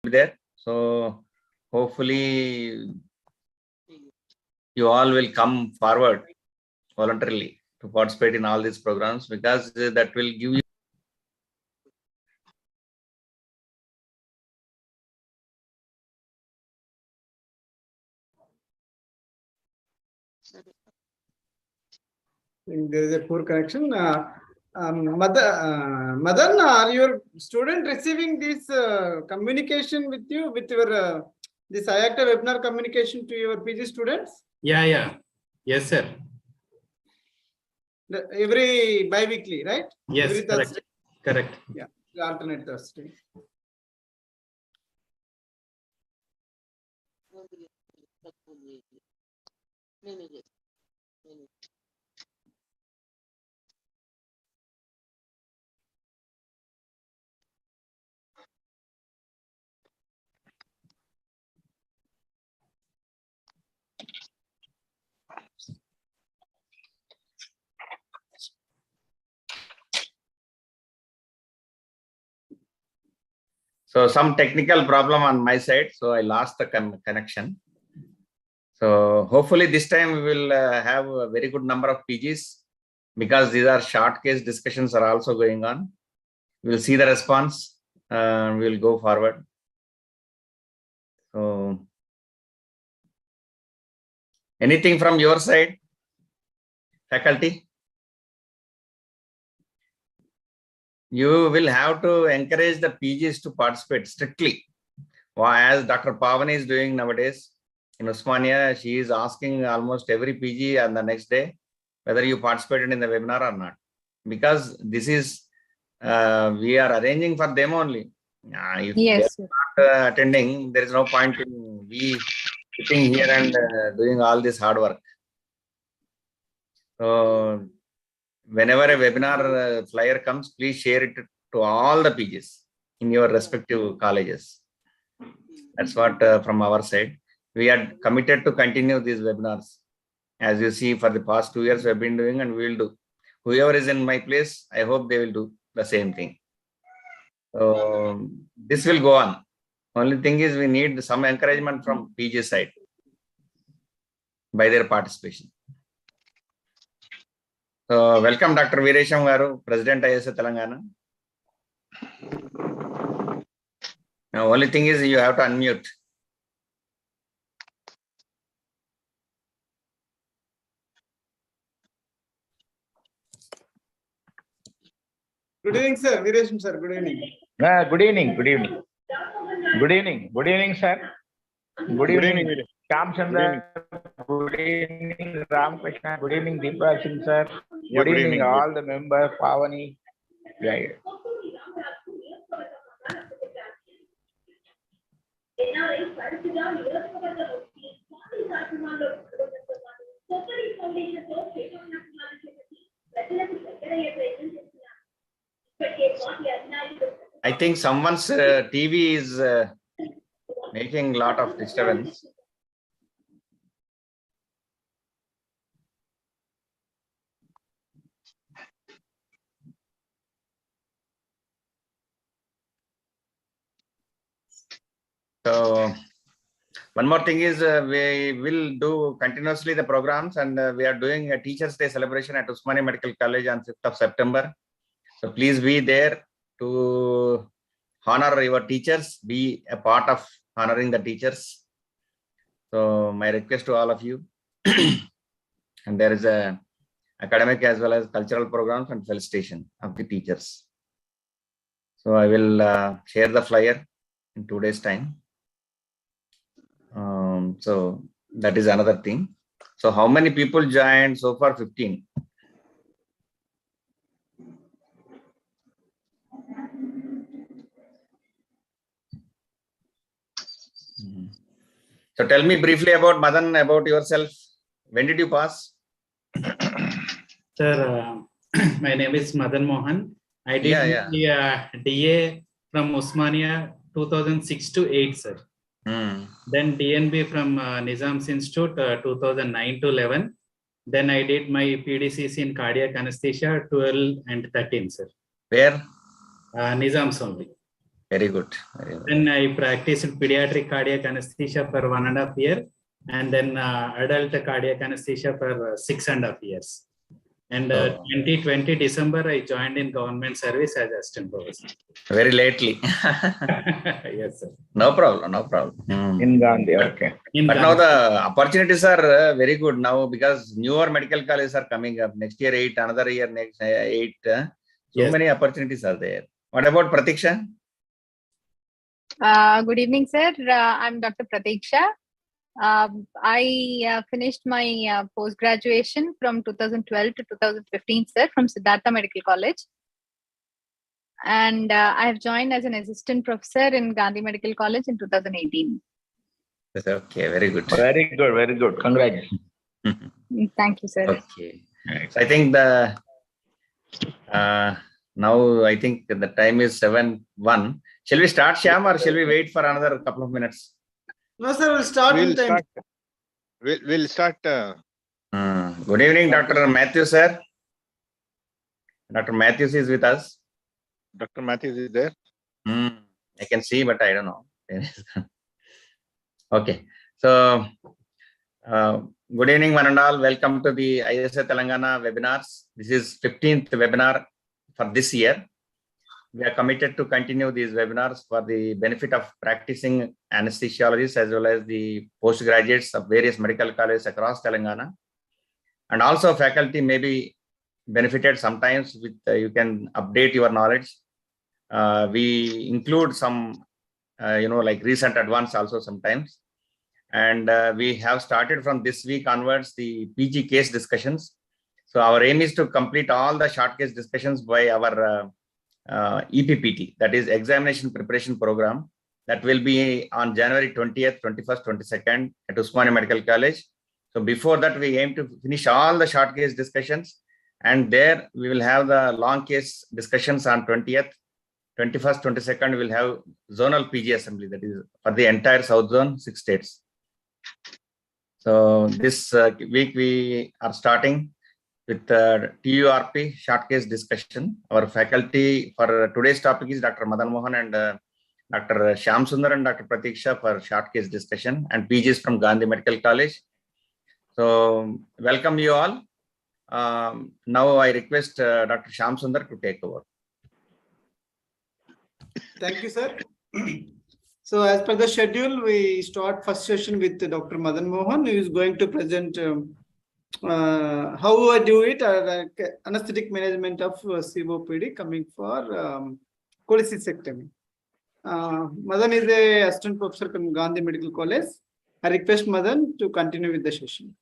there. So hopefully you all will come forward voluntarily to participate in all these programs, because that will give you there is a poor connection. Madan, are your student receiving this communication with you, with your this IACTA webinar communication to your PG students? Yeah. Yes, sir. Every bi-weekly, right? Yes, every correct. Thursday. Correct. Yeah, alternate Thursday. so some technical problem on my side, so I lost the connection. So hopefully this time we will have a very good number of PGs, because these are short case discussions are also going on. We will see the response. We will go forward. So anything from your side, faculty? You will have to encourage the PGs to participate strictly. As Dr. Pavani is doing nowadays in Osmania, she is asking almost every PG on the next day whether you participated in the webinar or not, because this is we are arranging for them only. If Yes, they are not attending, there is no point in we sitting here and doing all this hard work. So whenever a webinar flyer comes, please share it to all the PGs in your respective colleges. That's what from our side. We are committed to continue these webinars. As you see, for the past 2 years we have been doing, and we will do. Whoever is in my place, I hope they will do the same thing. So this will go on. Only thing is we need some encouragement from PG side by their participation. So welcome Dr. Veeresham Garu, President ISA Telangana. Now only thing is you have to unmute. Good evening, sir. Veeresham, sir. Good evening. Good evening. Good evening. Good evening. Good evening, sir. Good evening, Shyam Chandra. Good evening, Ram Krishna. Good evening, Deepa Singh, sir. Yeah, good evening, all the members, Pavani. Yeah. I think someone's TV is making a lot of disturbance. So one more thing is we will do continuously the programs, and we are doing a Teachers' Day celebration at Osmania Medical College on 5th of September. So please be there to honor your teachers, be a part of honoring the teachers. So my request to all of you, and there is a academic as well as cultural programs and felicitation of the teachers. So I will share the flyer in 2 days' time. So that is another thing. So how many people joined so far? 15. So tell me briefly about Madan, about yourself. When did you pass? Sir, my name is Madan Mohan. I did the DA from Osmania 2006 to 8, sir. Then DNB from Nizam's Institute 2009 to 11. Then I did my PDCC in cardiac anesthesia 12 and 13, sir. Where? Nizam's only. Very good. Very good. Then I practiced pediatric cardiac anesthesia for 1.5 years, and then adult cardiac anesthesia for 6.5 years. And 2020 December, I joined in government service as assistant professor. Very lately. Yes, sir. No problem. No problem. In Gandhi, okay. But now the opportunities are very good now because newer medical colleges are coming up. Next year 8, another year next 8. So Yes. many opportunities are there. What about Pratiksha? Good evening, sir. I'm Dr. Pratiksha. I finished my post-graduation from 2012 to 2015, sir, from Siddhartha Medical College. And I have joined as an assistant professor in Gandhi Medical College in 2018. Okay, very good. Very good, very good. Congratulations. Thank you, sir. Okay. So I think the now I think the time is 7:01. Shall we start, Shyam, or shall we wait for another couple of minutes? No, sir, we'll start. We'll start. Good evening, Dr. Matthews, sir. Dr. Matthews is with us. Dr. Matthews is there. I can see, but I don't know. Okay. So, good evening, one and all. Welcome to the ISA Telangana webinars. This is 15th webinar for this year. We are committed to continue these webinars for the benefit of practicing anesthesiologists as well as the postgraduates of various medical colleges across Telangana. And also faculty may be benefited sometimes with, you can update your knowledge. We include some, like recent advance also sometimes. And we have started from this week onwards the PG case discussions. So our aim is to complete all the short case discussions by our EPPT, that is Examination Preparation Program, that will be on January 20th, 21st, 22nd at Usmania Medical College. So before that, we aim to finish all the short case discussions, and there we will have the long case discussions on 20th, 21st, 22nd. We'll have zonal PG assembly, that is for the entire South Zone, 6 states. So this week we are starting with TURP short case discussion. Our faculty for today's topic is Dr. Madan Mohan and Dr. Shyam Sundar and Dr. Pratiksha for short case discussion, and PGs from Gandhi Medical College. So welcome you all. Now I request Dr. Shyam Sundar to take over. Thank you, sir. So as per the schedule, we start first session with Dr. Madan Mohan, who is going to present how I do it, anesthetic management of COPD coming for cholecystectomy. Madan is a assistant professor from Gandhi Medical College. I request Madan to continue with the session.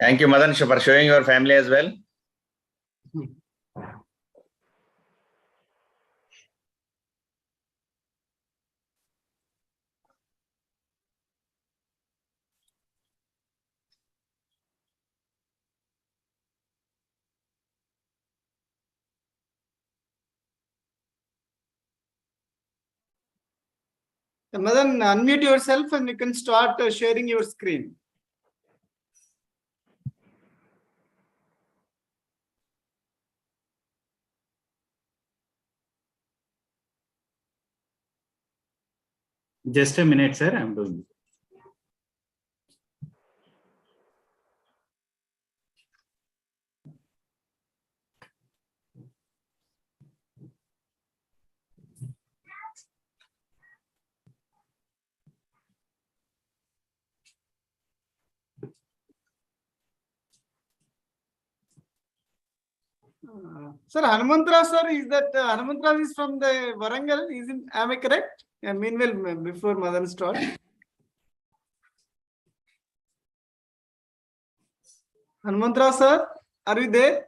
Thank you, Madan, for showing your family as well. Madan, unmute yourself and you can start sharing your screen. Just a minute, sir. I'm doing it. Sir, Hanumantra sir, is that Hanumantra is from the Warangal? Am I correct? Yeah, meanwhile, before Madan start. Hanumantra sir, are you there?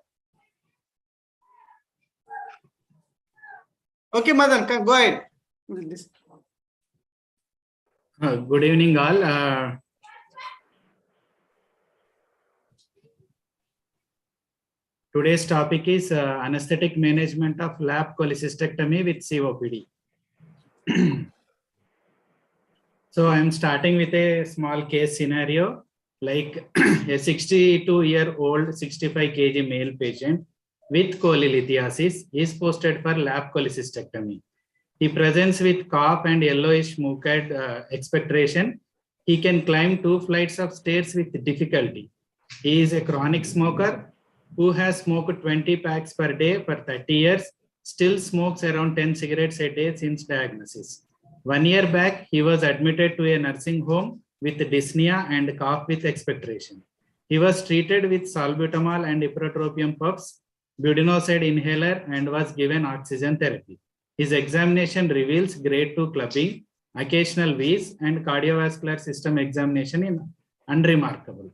Okay, Madan, go ahead. Good evening, all. Today's topic is anesthetic management of lap cholecystectomy with COPD. So I'm starting with a small case scenario. like a 62-year-old, 65 kg male patient with cholelithiasis is posted for lap cholecystectomy. He presents with cough and yellowish mucus expectoration. He can climb 2 flights of stairs with difficulty. He is a chronic smoker who has smoked 20 packs per day for 30 years, still smokes around 10 cigarettes a day since diagnosis. 1 year back, he was admitted to a nursing home with dyspnea and cough with expectoration. He was treated with salbutamol and ipratropium puffs, budesonide inhaler, and was given oxygen therapy. His examination reveals grade 2 clubbing, occasional wheeze, and cardiovascular system examination in unremarkable.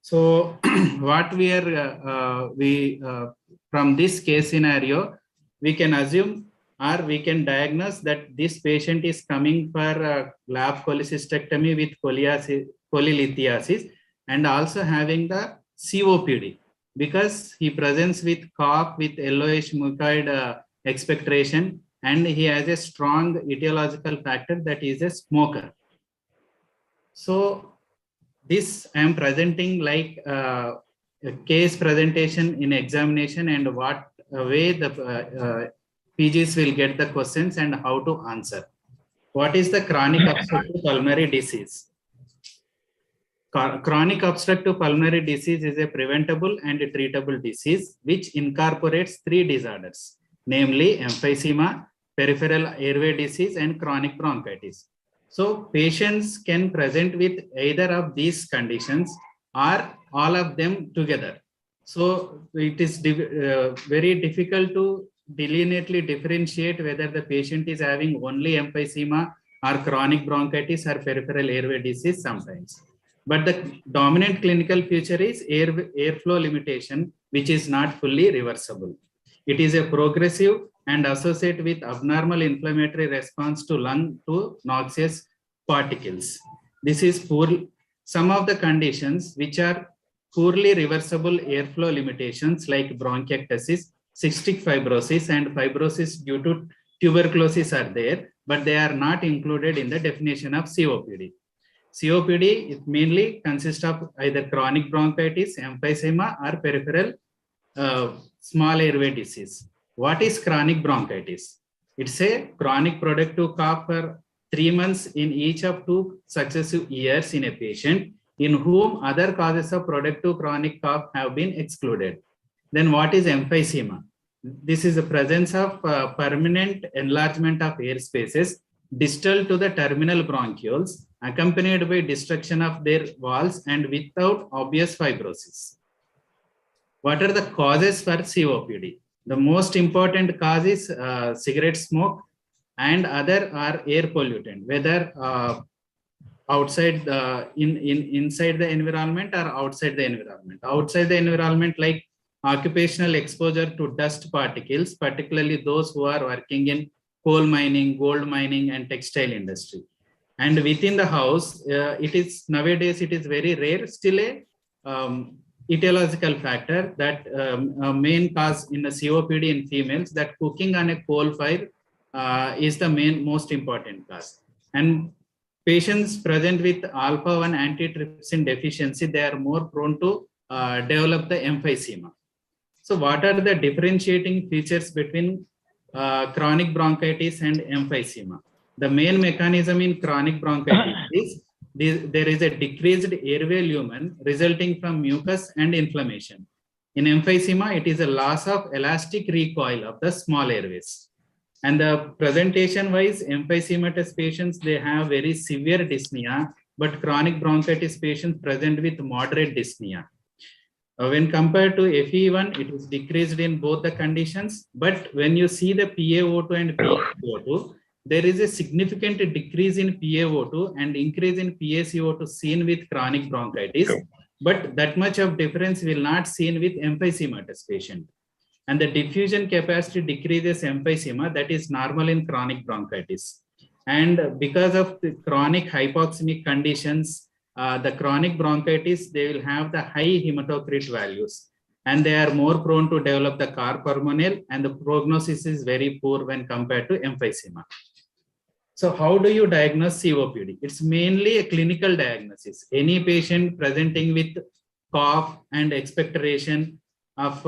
So what we are, from this case scenario, we can assume or we can diagnose that this patient is coming for lap cholecystectomy with cholelithiasis and also having the COPD, because he presents with cough with yellowish mucoid expectoration, and he has a strong etiological factor that is a smoker. So this I am presenting like a case presentation in examination and what way the PGs will get the questions and how to answer. What is the chronic obstructive pulmonary disease? Chronic obstructive pulmonary disease is a preventable and treatable disease which incorporates 3 disorders, namely emphysema, peripheral airway disease, and chronic bronchitis. So patients can present with either of these conditions or all of them together. So it is very difficult to delineately differentiate whether the patient is having only emphysema or chronic bronchitis or peripheral airway disease sometimes. But the dominant clinical feature is airflow limitation, which is not fully reversible. It is a progressive and associated with abnormal inflammatory response to lung to noxious particles. This is poor. Some of the conditions which are poorly reversible airflow limitations like bronchiectasis, cystic fibrosis, and fibrosis due to tuberculosis are there, but they are not included in the definition of COPD. COPD it mainly consists of either chronic bronchitis, emphysema, or peripheral small airway disease. What is chronic bronchitis? It's a chronic productive cough for 3 months in each of 2 successive years in a patient in whom other causes of productive chronic cough have been excluded. Then what is emphysema? This is the presence of permanent enlargement of air spaces distal to the terminal bronchioles, accompanied by destruction of their walls and without obvious fibrosis. What are the causes for COPD? The most important cause is cigarette smoke and other are air pollutant, whether outside inside the environment or outside the environment. Outside the environment, like occupational exposure to dust particles, particularly those who are working in coal mining, gold mining, and textile industry. And within the house, it is nowadays it is very rare, still a etiological factor that main cause in the COPD in females, that cooking on a coal fire is the most important cause. And patients present with alpha-1 antitrypsin deficiency, they are more prone to develop the emphysema. So what are the differentiating features between chronic bronchitis and emphysema? The main mechanism in chronic bronchitis is there is a decreased airway lumen resulting from mucus and inflammation. In emphysema, it is a loss of elastic recoil of the small airways. And the presentation wise, emphysematous patients, they have very severe dyspnea, but chronic bronchitis patients present with moderate dyspnea. When compared to FE1, it is decreased in both the conditions, but when you see the PaO2 and PaCO2, there is a significant decrease in PaO2 and increase in PaCO2 seen with chronic bronchitis, but that much of difference will not seen with emphysematous patient. And the diffusion capacity decreases emphysema, that is normal in chronic bronchitis. And because of the chronic hypoxemic conditions, the chronic bronchitis, they will have the high hematocrit values, and they are more prone to develop the carb pulmonale, and the prognosis is very poor when compared to emphysema. So how do you diagnose COPD? It's mainly a clinical diagnosis. Any patient presenting with cough and expectoration of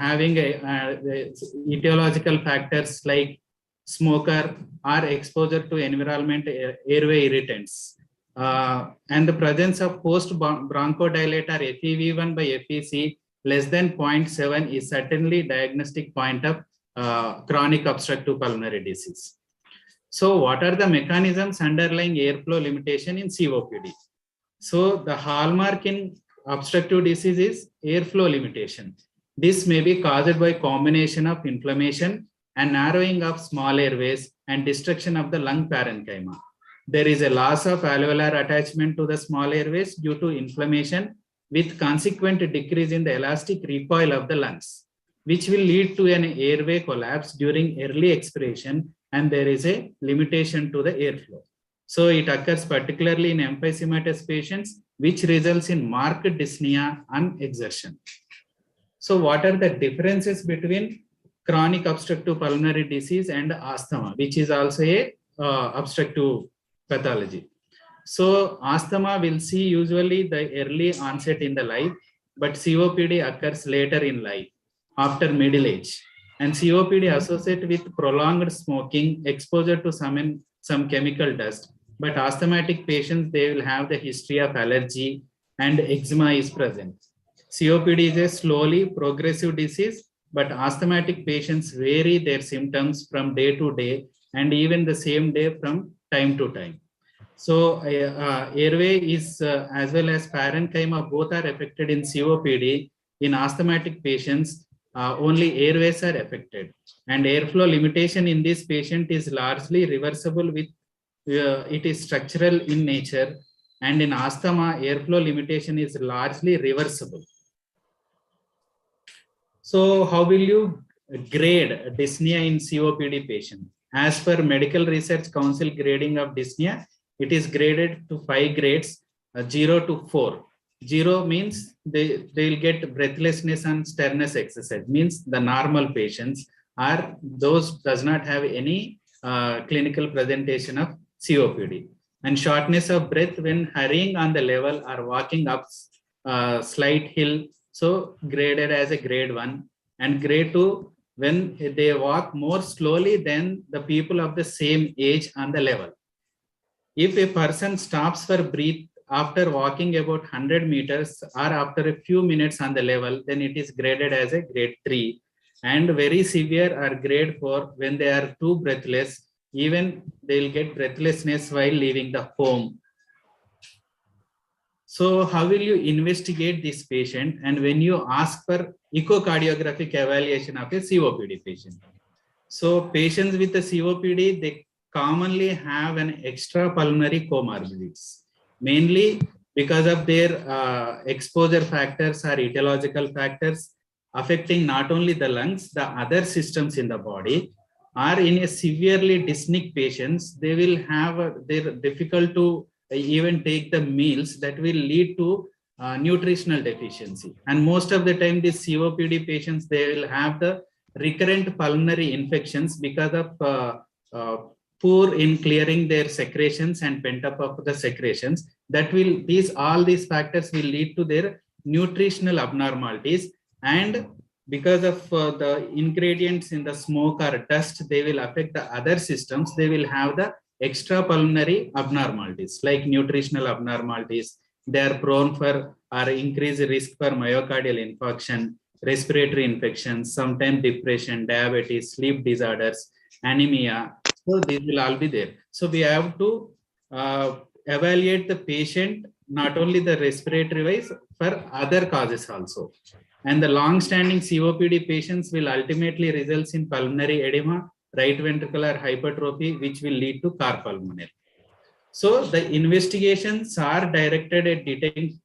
having the etiological factors like smoker or exposure to environment airway irritants, and the presence of post-bronchodilator FEV1 by FEC less than 0.7 is certainly diagnostic point of chronic obstructive pulmonary disease. So what are the mechanisms underlying airflow limitation in COPD? So the hallmark in obstructive disease is airflow limitation. This may be caused by combination of inflammation and narrowing of small airways and destruction of the lung parenchyma. There is a loss of alveolar attachment to the small airways due to inflammation with consequent decrease in the elastic recoil of the lungs, which will lead to an airway collapse during early expiration, and there is a limitation to the airflow. So it occurs particularly in emphysematous patients, which results in marked dyspnea and exertion. So what are the differences between chronic obstructive pulmonary disease and asthma, which is also a obstructive pathology? So asthma will see usually the early onset in the life, but COPD occurs later in life, after middle age. And COPD associated with prolonged smoking, exposure to some chemical dust. But asthmatic patients, they will have the history of allergy and eczema is present. COPD is a slowly progressive disease, but asthmatic patients vary their symptoms from day to day and even the same day from time to time. So airway is as well as parenchyma both are affected in COPD. In asthmatic patients, only airways are affected, and airflow limitation in this patient is largely reversible with it is structural in nature, and in asthma airflow limitation is largely reversible. So how will you grade dyspnea in COPD patient? As per Medical Research Council grading of dyspnea, it is graded to 5 grades, 0 to 4. 0 means they will get breathlessness and sternness exercise, means the normal patients are those does not have any clinical presentation of COPD. And shortness of breath when hurrying on the level or walking up slight hill, so graded as a grade 1, and grade 2 when they walk more slowly than the people of the same age on the level. If a person stops for breath after walking about 100 meters or after a few minutes on the level, then it is graded as a grade 3, and very severe or grade 4 when they are too breathless, even they will get breathlessness while leaving the home. So how will you investigate this patient? And when you ask for echocardiographic evaluation of a COPD patient. So patients with a COPD, they commonly have an extrapulmonary comorbidities, mainly because of their exposure factors or etiological factors affecting not only the lungs, the other systems in the body. Or in a severely dyspneic patients, they will have they're difficult to even take the meals, that will lead to nutritional deficiency. And most of the time, these COPD patients, they will have the recurrent pulmonary infections because of poor in clearing their secretions and pent up of the secretions. That will all these factors will lead to their nutritional abnormalities, and because of the ingredients in the smoke or dust, they will affect the other systems. They will have the extrapulmonary abnormalities like nutritional abnormalities. They are prone for or increased risk for myocardial infarction, respiratory infections, sometimes depression, diabetes, sleep disorders, anemia. So these will all be there. So we have to evaluate the patient, not only the respiratory wise, for other causes also. And the long-standing COPD patients will ultimately result in pulmonary edema, right ventricular hypertrophy, which will lead to carpulmonary. So the investigations are directed at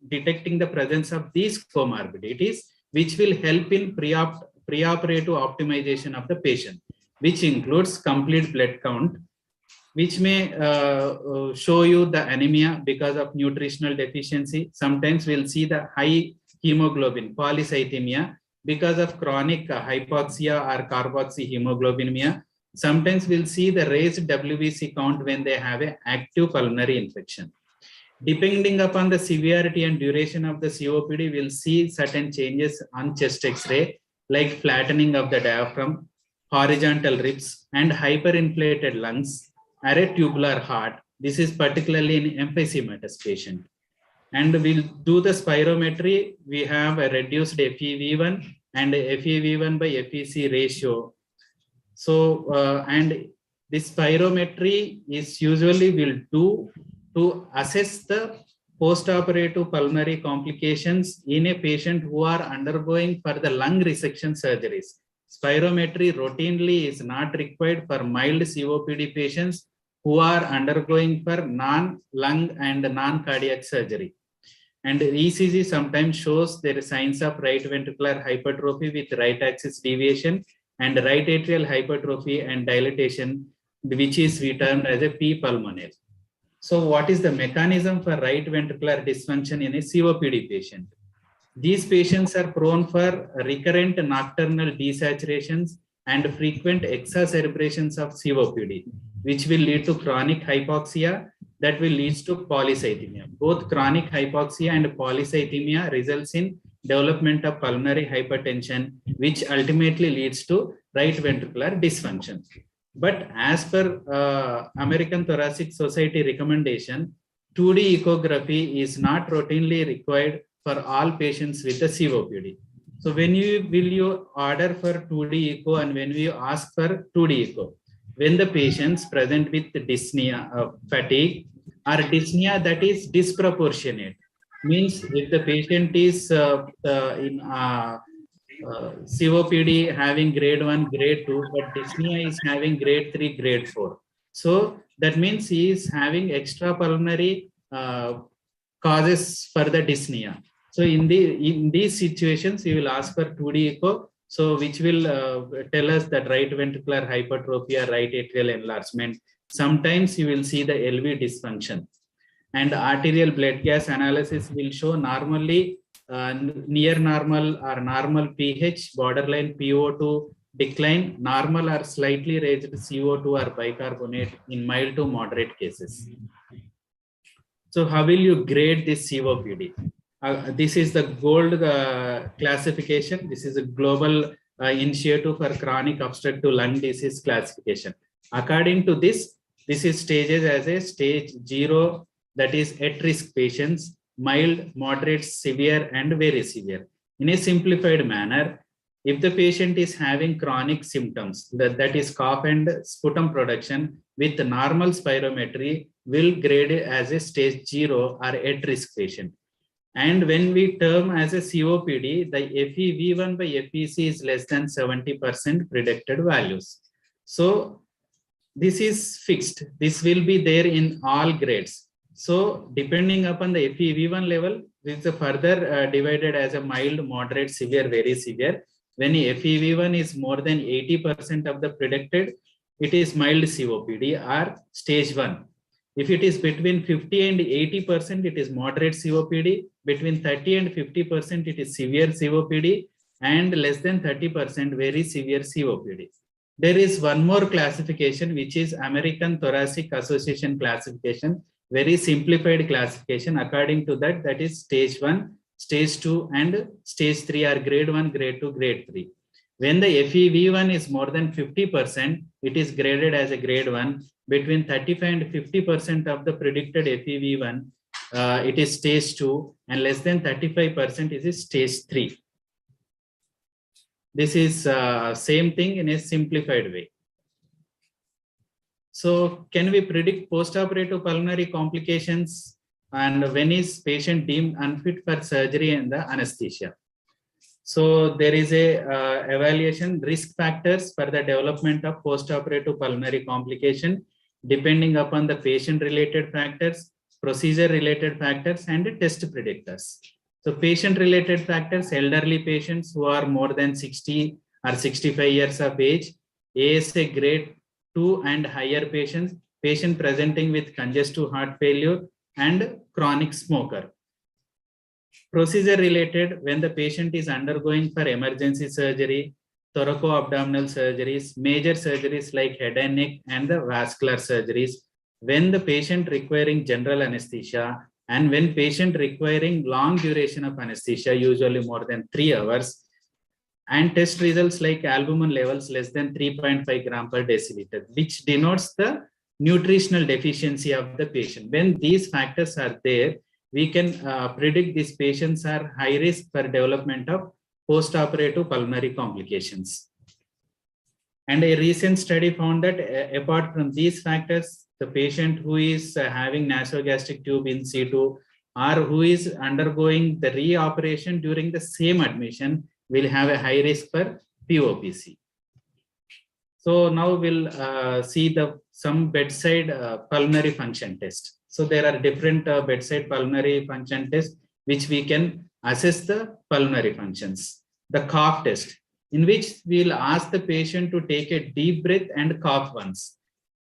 detecting the presence of these comorbidities, which will help in preoperative optimization of the patient, which includes complete blood count, which may show you the anemia because of nutritional deficiency. Sometimes we'll see the high hemoglobin, polycythemia, because of chronic hypoxia or carboxyhemoglobinemia. Sometimes we'll see the raised WBC count when they have an active pulmonary infection. Depending upon the severity and duration of the COPD, we'll see certain changes on chest X-ray, like flattening of the diaphragm, horizontal ribs, and hyperinflated lungs, or a tubular heart. This is particularly in emphysematous patient. And we'll do the spirometry. We have a reduced FEV1 and FEV1 by FEC ratio. So, and this spirometry is usually will do to assess the post-operative pulmonary complications in a patient who are undergoing for the lung resection surgeries. Spirometry routinely is not required for mild COPD patients who are undergoing for non-lung and non-cardiac surgery. And ECG sometimes shows there are signs of right ventricular hypertrophy with right axis deviation and right atrial hypertrophy and dilatation, which is we termed as a P pulmonale. So what is the mechanism for right ventricular dysfunction in a COPD patient? These patients are prone for recurrent nocturnal desaturations and frequent exacerbations of COPD, which will lead to chronic hypoxia that will lead to polycythemia. Both chronic hypoxia and polycythemia results in development of pulmonary hypertension, which ultimately leads to right ventricular dysfunction. But as per American Thoracic Society recommendation, 2D ecography is not routinely required for all patients with the COPD. So when you order for 2D echo and when you ask for 2D echo, when the patients present with dyspnea, fatigue, or dyspnea that is disproportionate, means if the patient is in COPD having grade 1, grade 2, but dyspnea is having grade 3, grade 4. So that means he is having extrapulmonary causes for the dyspnea. So in these situations, you will ask for 2D echo, so which will tell us that right ventricular hypertrophy or right atrial enlargement. Sometimes you will see the LV dysfunction. And arterial blood gas analysis will show normally near normal or normal pH, borderline PO2 decline, normal or slightly raised CO2 or bicarbonate in mild to moderate cases. So how will you grade this COPD? This is the GOLD classification. This is a global initiative for chronic obstructive lung disease classification. According to this, this is stages as a stage 0, that is at risk patients, mild, moderate, severe, and very severe. In a simplified manner, if the patient is having chronic symptoms, that is cough and sputum production with normal spirometry, will grade it as a stage 0 or at risk patient. And when we term as a COPD, the FEV1 by FEC is less than 70% predicted values. So this is fixed. This will be there in all grades. So depending upon the FEV1 level, this is further divided as a mild, moderate, severe, very severe. When FEV1 is more than 80% of the predicted, it is mild COPD or stage 1. If it is between 50 and 80%, it is moderate COPD. Between 30 and 50%, it is severe COPD, and less than 30%, very severe COPD. There is one more classification, which is American Thoracic Association classification, very simplified classification. According to that, that is stage 1, stage 2, and stage 3 are grade 1, grade 2, grade 3. When the FEV1 is more than 50%, it is graded as a grade 1. Between 35 and 50% of the predicted FEV1, it is stage 2, and less than 35% is stage 3. This is same thing in a simplified way. So can we predict post-operative pulmonary complications, and when is patient deemed unfit for surgery and the anesthesia? So there is a evaluation risk factors for the development of post-operative pulmonary complication, depending upon the patient-related factors, procedure-related factors, and test predictors. So patient-related factors, elderly patients who are more than 60 or 65 years of age, ASA grade 2 and higher patients, patient presenting with congestive heart failure, and chronic smoker. Procedure related, when the patient is undergoing for emergency surgery, thoraco-abdominal surgeries, major surgeries like head and neck, and the vascular surgeries. When the patient requiring general anesthesia and when patient requiring long duration of anesthesia, usually more than 3 hours, and test results like albumin levels less than 3.5 gram per deciliter, which denotes the nutritional deficiency of the patient. When these factors are there, we can predict these patients are high risk for development of post-operative pulmonary complications. And a recent study found that apart from these factors, the patient who is having nasogastric tube in situ or who is undergoing the reoperation during the same admission will have a high risk for POPC. So now we'll see some bedside pulmonary function test. So there are different bedside pulmonary function tests which we can assess the pulmonary functions. The cough test, in which we'll ask the patient to take a deep breath and cough once.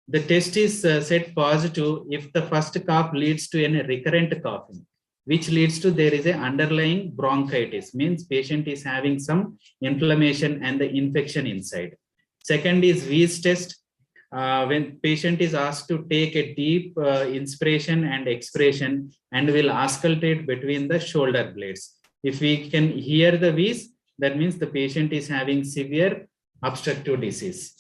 The test is set positive if the first cough leads to a recurrent coughing, which leads to there is a underlying bronchitis, means patient is having some inflammation and the infection inside. Second is wheeze test. When patient is asked to take a deep inspiration and expiration and will auscultate between the shoulder blades. If we can hear the wheeze, that means the patient is having severe obstructive disease.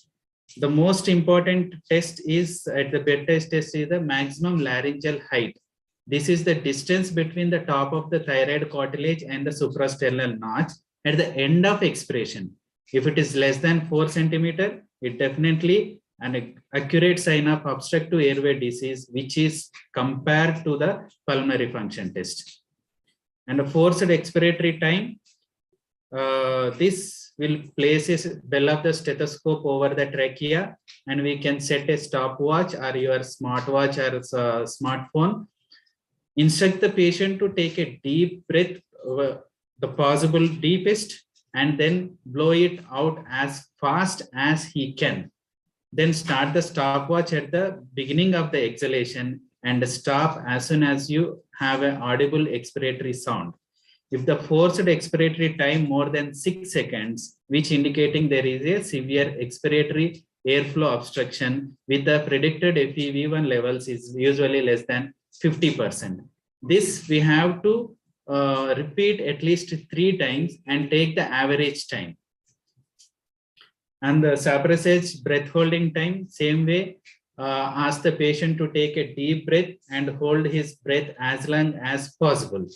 The most important test is at the bed test is the maximum laryngeal height. This is the distance between the top of the thyroid cartilage and the suprasternal notch at the end of expiration. If it is less than 4 centimeter, it definitely an accurate sign of obstructive airway disease, which is compared to the pulmonary function test. And a forced expiratory time, this will place a bell of the stethoscope over the trachea, and we can set a stopwatch or your smartwatch or smartphone. Instruct the patient to take a deep breath, the possible deepest, and then blow it out as fast as he can. Then start the stopwatch at the beginning of the exhalation and stop as soon as you have an audible expiratory sound. If the forced expiratory time more than 6 seconds, which indicating there is a severe expiratory airflow obstruction with the predicted FEV1 levels is usually less than 50%. This we have to repeat at least 3 times and take the average time. And the suppressage breath holding time, same way, ask the patient to take a deep breath and hold his breath as long as possible.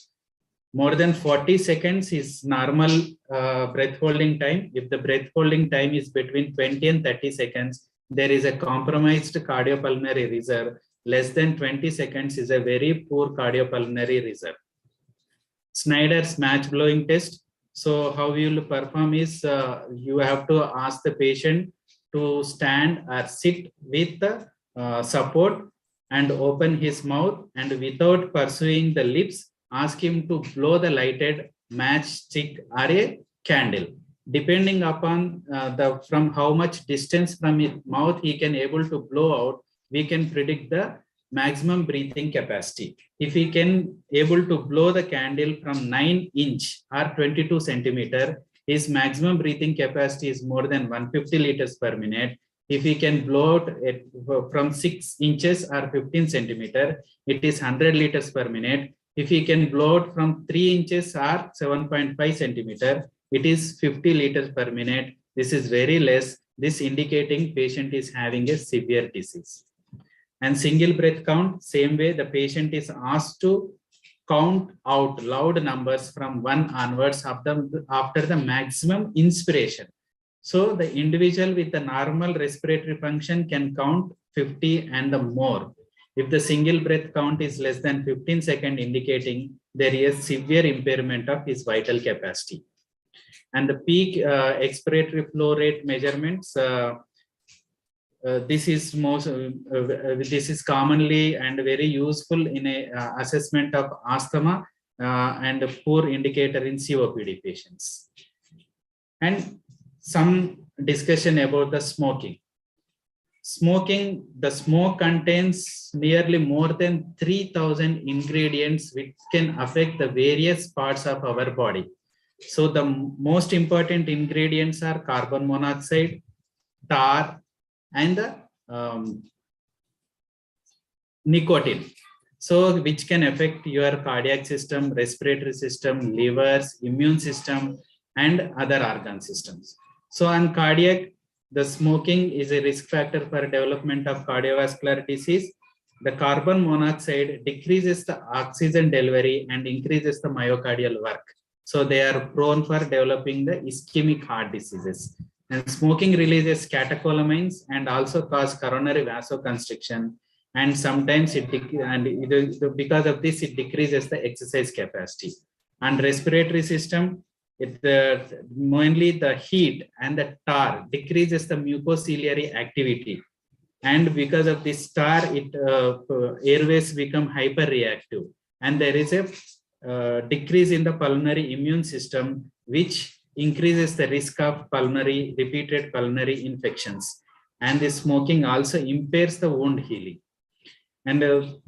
More than 40 seconds is normal breath holding time. If the breath holding time is between 20 and 30 seconds, there is a compromised cardiopulmonary reserve. Less than 20 seconds is a very poor cardiopulmonary reserve. Schneider's match blowing test. So how you will perform is you have to ask the patient to stand or sit with the support and open his mouth, and without pursuing the lips, ask him to blow the lighted matchstick or a candle. Depending upon from how much distance from his mouth he can able to blow out, we can predict the maximum breathing capacity. If he can able to blow the candle from 9 inch or 22 centimeter, his maximum breathing capacity is more than 150 liters per minute. If he can blow out from 6 inches or 15 centimeter, it is 100 liters per minute. If he can blow out from 3 inches or 7.5 centimeter, it is 50 liters per minute. This is very less. This indicating patient is having a severe disease. And single breath count, same way the patient is asked to count out loud numbers from 1 onwards after the maximum inspiration. So the individual with the normal respiratory function can count 50 and more. If the single breath count is less than 15 seconds, indicating there is severe impairment of his vital capacity. And the peak expiratory flow rate measurements, this is commonly and very useful in a assessment of asthma and a poor indicator in COPD patients. And some discussion about the smoking. Smoking, the smoke contains nearly more than 3,000 ingredients which can affect the various parts of our body. So the most important ingredients are carbon monoxide, tar, and the nicotine. So which can affect your cardiac system, respiratory system, livers, immune system, and other organ systems. So on cardiac, the smoking is a risk factor for development of cardiovascular disease. The carbon monoxide decreases the oxygen delivery and increases the myocardial work. So they are prone for developing the ischemic heart diseases. And smoking releases catecholamines and also cause coronary vasoconstriction. And sometimes because of this, it decreases the exercise capacity. And respiratory system, mainly the heat and the tar decreases the mucociliary activity. And because of this tar, airways become hyperreactive. And there is a decrease in the pulmonary immune system, which increases the risk of repeated pulmonary infections. And the smoking also impairs the wound healing. And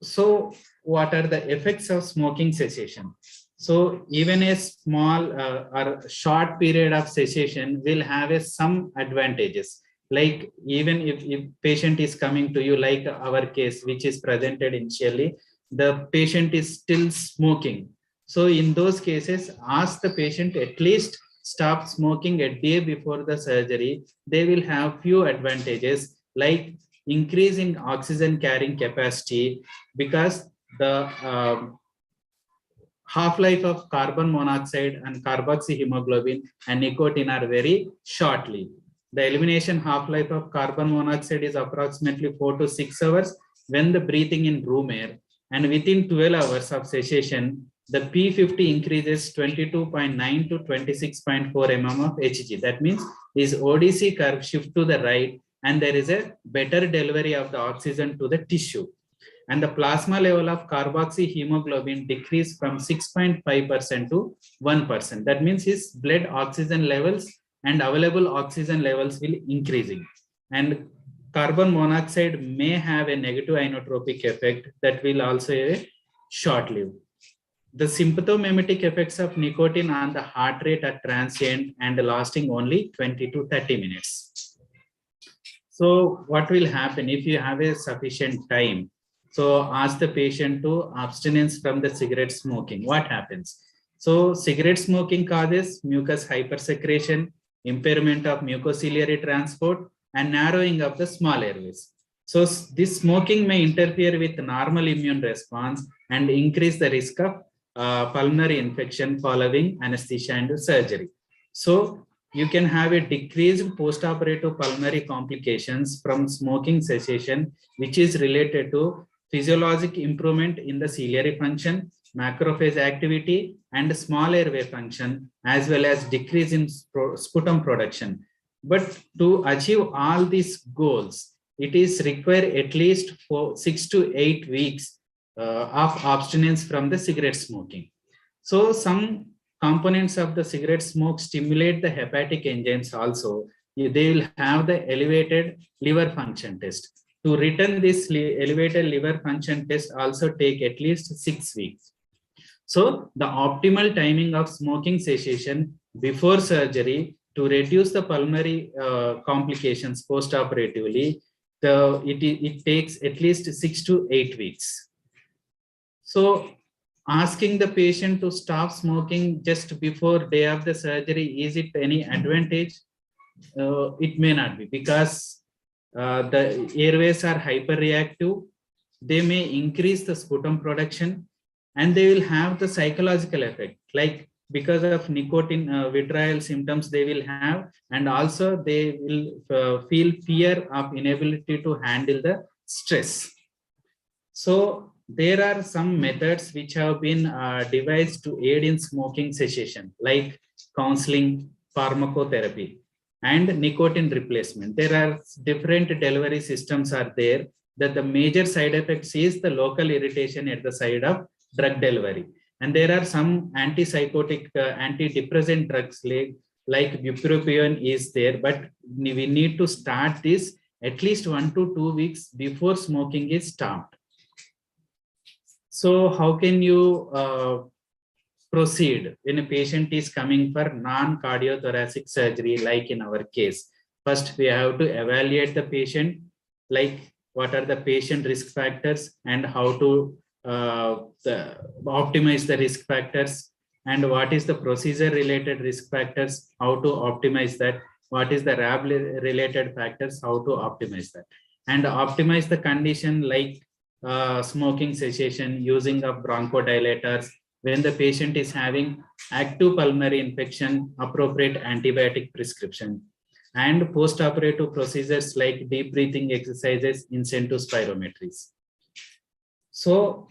so what are the effects of smoking cessation? So even a small or short period of cessation will have some advantages. Like even if patient is coming to you, like our case, which is presented initially, the patient is still smoking. So in those cases, ask the patient at least stop smoking a day before the surgery. They will have few advantages, like increasing oxygen carrying capacity, because the half-life of carbon monoxide and carboxyhemoglobin and nicotine are very short-lived. The elimination half-life of carbon monoxide is approximately 4 to 6 hours when the breathing in room air, and within 12 hours of cessation, the P50 increases 22.9 to 26.4 mm of Hg. That means this ODC curve shift to the right, and there is a better delivery of the oxygen to the tissue. And the plasma level of carboxyhemoglobin decreased from 6.5% to 1%. That means his blood oxygen levels and available oxygen levels will increasing. And carbon monoxide may have a negative inotropic effect that will also be short-lived. The symptomatic effects of nicotine on the heart rate are transient and lasting only 20 to 30 minutes. So what will happen if you have a sufficient time? So ask the patient to abstinence from the cigarette smoking. What happens? So cigarette smoking causes mucus hypersecretion, impairment of mucociliary transport, and narrowing of the small airways. So this smoking may interfere with normal immune response and increase the risk of pulmonary infection following anesthesia and surgery. So you can have a decreased post-operative pulmonary complications from smoking cessation, which is related to physiologic improvement in the ciliary function, macrophage activity, and small airway function, as well as decrease in sputum production. But to achieve all these goals, it is required at least 6 to 8 weeks of abstinence from the cigarette smoking. So some components of the cigarette smoke stimulate the hepatic enzymes also. They will have the elevated liver function test. To return this elevated liver function test also take at least 6 weeks. So the optimal timing of smoking cessation before surgery to reduce the pulmonary complications post-operatively, it takes at least 6 to 8 weeks. So asking the patient to stop smoking just before day of the surgery, is it any advantage? It may not be, because the airways are hyperreactive. They may increase the sputum production, and they will have the psychological effect, like because of nicotine withdrawal symptoms they will have, and also they will feel fear of inability to handle the stress. So there are some methods which have been devised to aid in smoking cessation, like counseling, pharmacotherapy, and nicotine replacement. There are different delivery systems are there, that the major side effects is the local irritation at the side of drug delivery. And there are some antipsychotic, antidepressant drugs like bupropion is there, but we need to start this at least 1 to 2 weeks before smoking is stopped. So how can you proceed when a patient is coming for non-cardiothoracic surgery, like in our case? First, we have to evaluate the patient, like what are the patient risk factors and how to optimize the risk factors, and what is the procedure related risk factors, how to optimize that, what is the RAB related factors, how to optimize that, and optimize the condition like smoking cessation, using of bronchodilators. When the patient is having active pulmonary infection, appropriate antibiotic prescription, and post-operative procedures like deep breathing exercises, incentive spirometries. So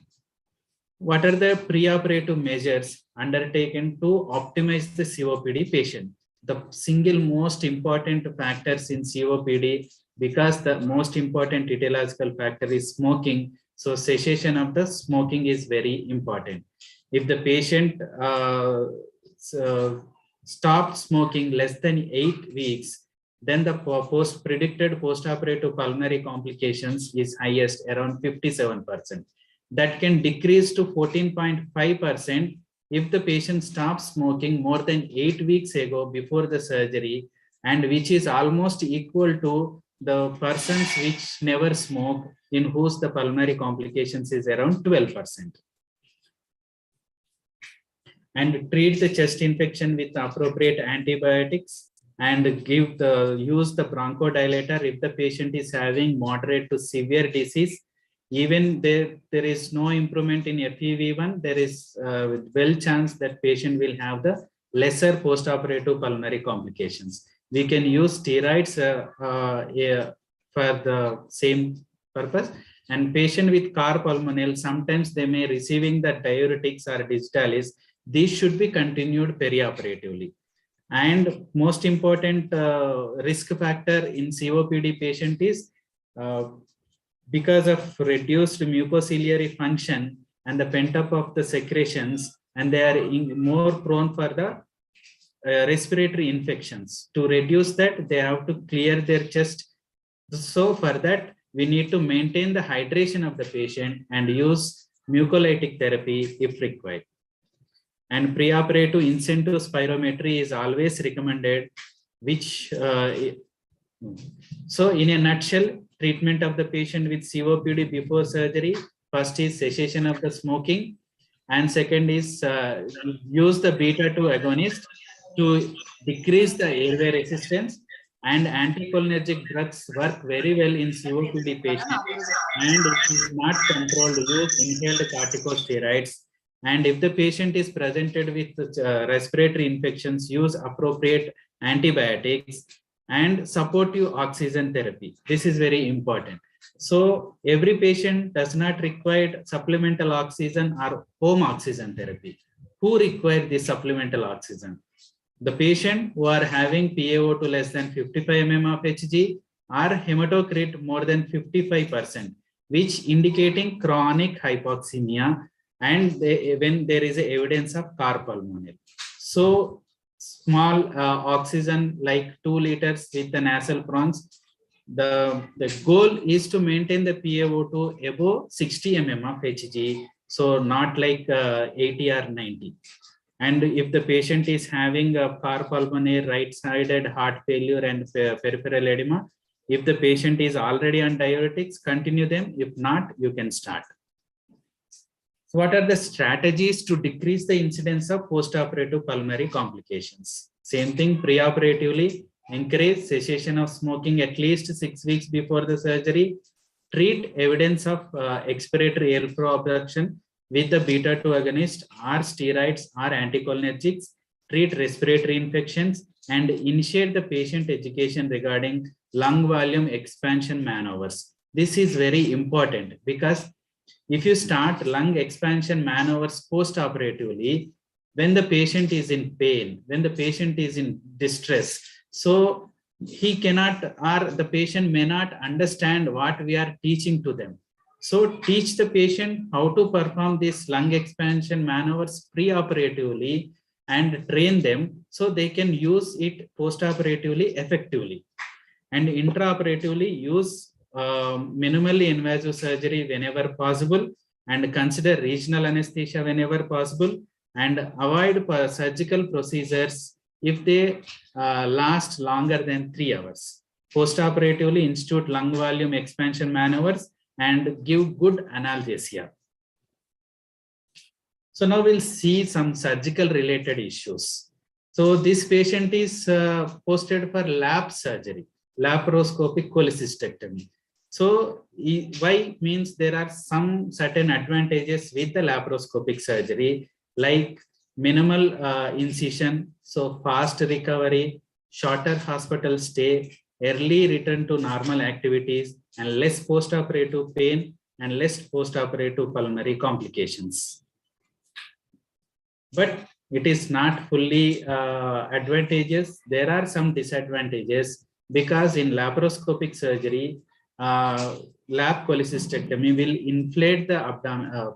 what are the preoperative measures undertaken to optimize the COPD patient? The single most important factors in COPD, because the most important etiological factor is smoking. So cessation of the smoking is very important. If the patient stopped smoking less than 8 weeks, then the predicted post-operative pulmonary complications is highest, around 57%. That can decrease to 14.5% if the patient stops smoking more than 8 weeks ago before the surgery, and which is almost equal to the persons which never smoke, in whose the pulmonary complications is around 12%. And treat the chest infection with appropriate antibiotics, and use the bronchodilator if the patient is having moderate to severe disease. Even there is no improvement in FEV1, there is well chance that patient will have the lesser post-operative pulmonary complications. We can use steroids for the same purpose. And patient with carpulmonale, sometimes they may receiving the diuretics or digitalis. These should be continued perioperatively. And most important risk factor in COPD patient is because of reduced mucociliary function and the pent-up of the secretions, and they are more prone for the respiratory infections. To reduce that, they have to clear their chest. So for that, we need to maintain the hydration of the patient and use mucolytic therapy if required. And preoperative incentive spirometry is always recommended, which so in a nutshell, treatment of the patient with COPD before surgery, first is cessation of the smoking, and second is use the beta-2 agonist to decrease the airway resistance, and anticholinergic drugs work very well in COPD patients, and it is not controlled, use inhaled corticosteroids. And if the patient is presented with respiratory infections, use appropriate antibiotics and supportive oxygen therapy. This is very important. So every patient does not require supplemental oxygen or home oxygen therapy. Who require this supplemental oxygen? The patient who are having PaO2 less than 55 mm of Hg or hematocrit more than 55%, which indicating chronic hypoxemia, and when there is evidence of carpulmonale. So small oxygen like 2 liters with the nasal bronchs. The goal is to maintain the PaO2 above 60 mm of Hg, so not like 80 or 90. And if the patient is having a carpulmonale, right-sided heart failure and peripheral edema, if the patient is already on diuretics, continue them. If not, you can start. So what are the strategies to decrease the incidence of post-operative pulmonary complications? Same thing, preoperatively, encourage cessation of smoking at least 6 weeks before the surgery. Treat evidence of expiratory airflow obstruction with the beta-2 agonist or steroids or anticholinergics. Treat respiratory infections and initiate the patient education regarding lung volume expansion maneuvers. This is very important because if you start lung expansion maneuvers post-operatively, when the patient is in pain, when the patient is in distress, so he cannot, or the patient may not understand what we are teaching to them. So teach the patient how to perform these lung expansion maneuvers pre-operatively and train them so they can use it post-operatively effectively. And intraoperatively use minimally invasive surgery whenever possible, and consider regional anesthesia whenever possible, and avoid surgical procedures if they last longer than 3 hours. Postoperatively institute lung volume expansion maneuvers and give good analgesia. So now we'll see some surgical related issues. So this patient is posted for lap surgery, laparoscopic cholecystectomy. So why means there are some certain advantages with the laparoscopic surgery, like minimal incision, so fast recovery, shorter hospital stay, early return to normal activities, and less postoperative pain and less postoperative pulmonary complications. But it is not fully advantageous. There are some disadvantages because in laparoscopic surgery, lap cholecystectomy will inflate the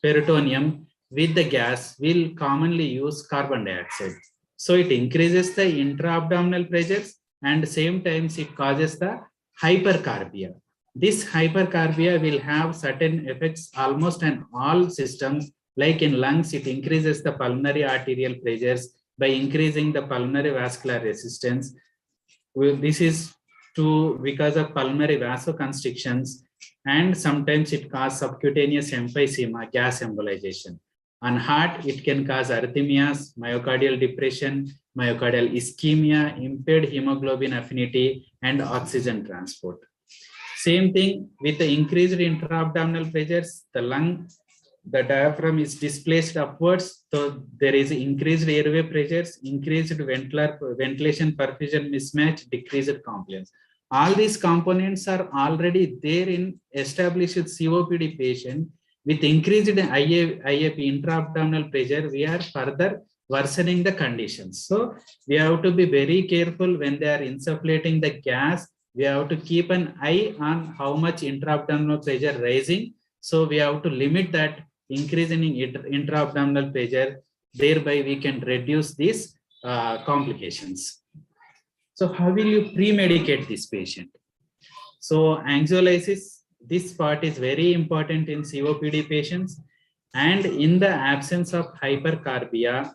peritoneum with the gas. Will commonly use carbon dioxide. So it increases the intra-abdominal pressures and same times it causes the hypercarbia. This hypercarbia will have certain effects almost on all systems. Like in lungs, it increases the pulmonary arterial pressures by increasing the pulmonary vascular resistance. This is because of pulmonary vasoconstrictions, and sometimes it causes subcutaneous emphysema, gas embolization. On heart, it can cause arrhythmias, myocardial depression, myocardial ischemia, impaired hemoglobin affinity, and oxygen transport. Same thing with the increased intra-abdominal pressures, the diaphragm is displaced upwards, so there is increased airway pressures, increased ventilation perfusion mismatch, decreased compliance. All these components are already there in established COPD patient. With increased IAP, intra-abdominal pressure, we are further worsening the conditions. So we have to be very careful when they are insufflating the gas. We have to keep an eye on how much intra-abdominal pressure rising. So we have to limit that increase in intra-abdominal pressure. Thereby we can reduce these complications. So how will you pre-medicate this patient? So anxiolysis, this part is very important in COPD patients. And in the absence of hypercarbia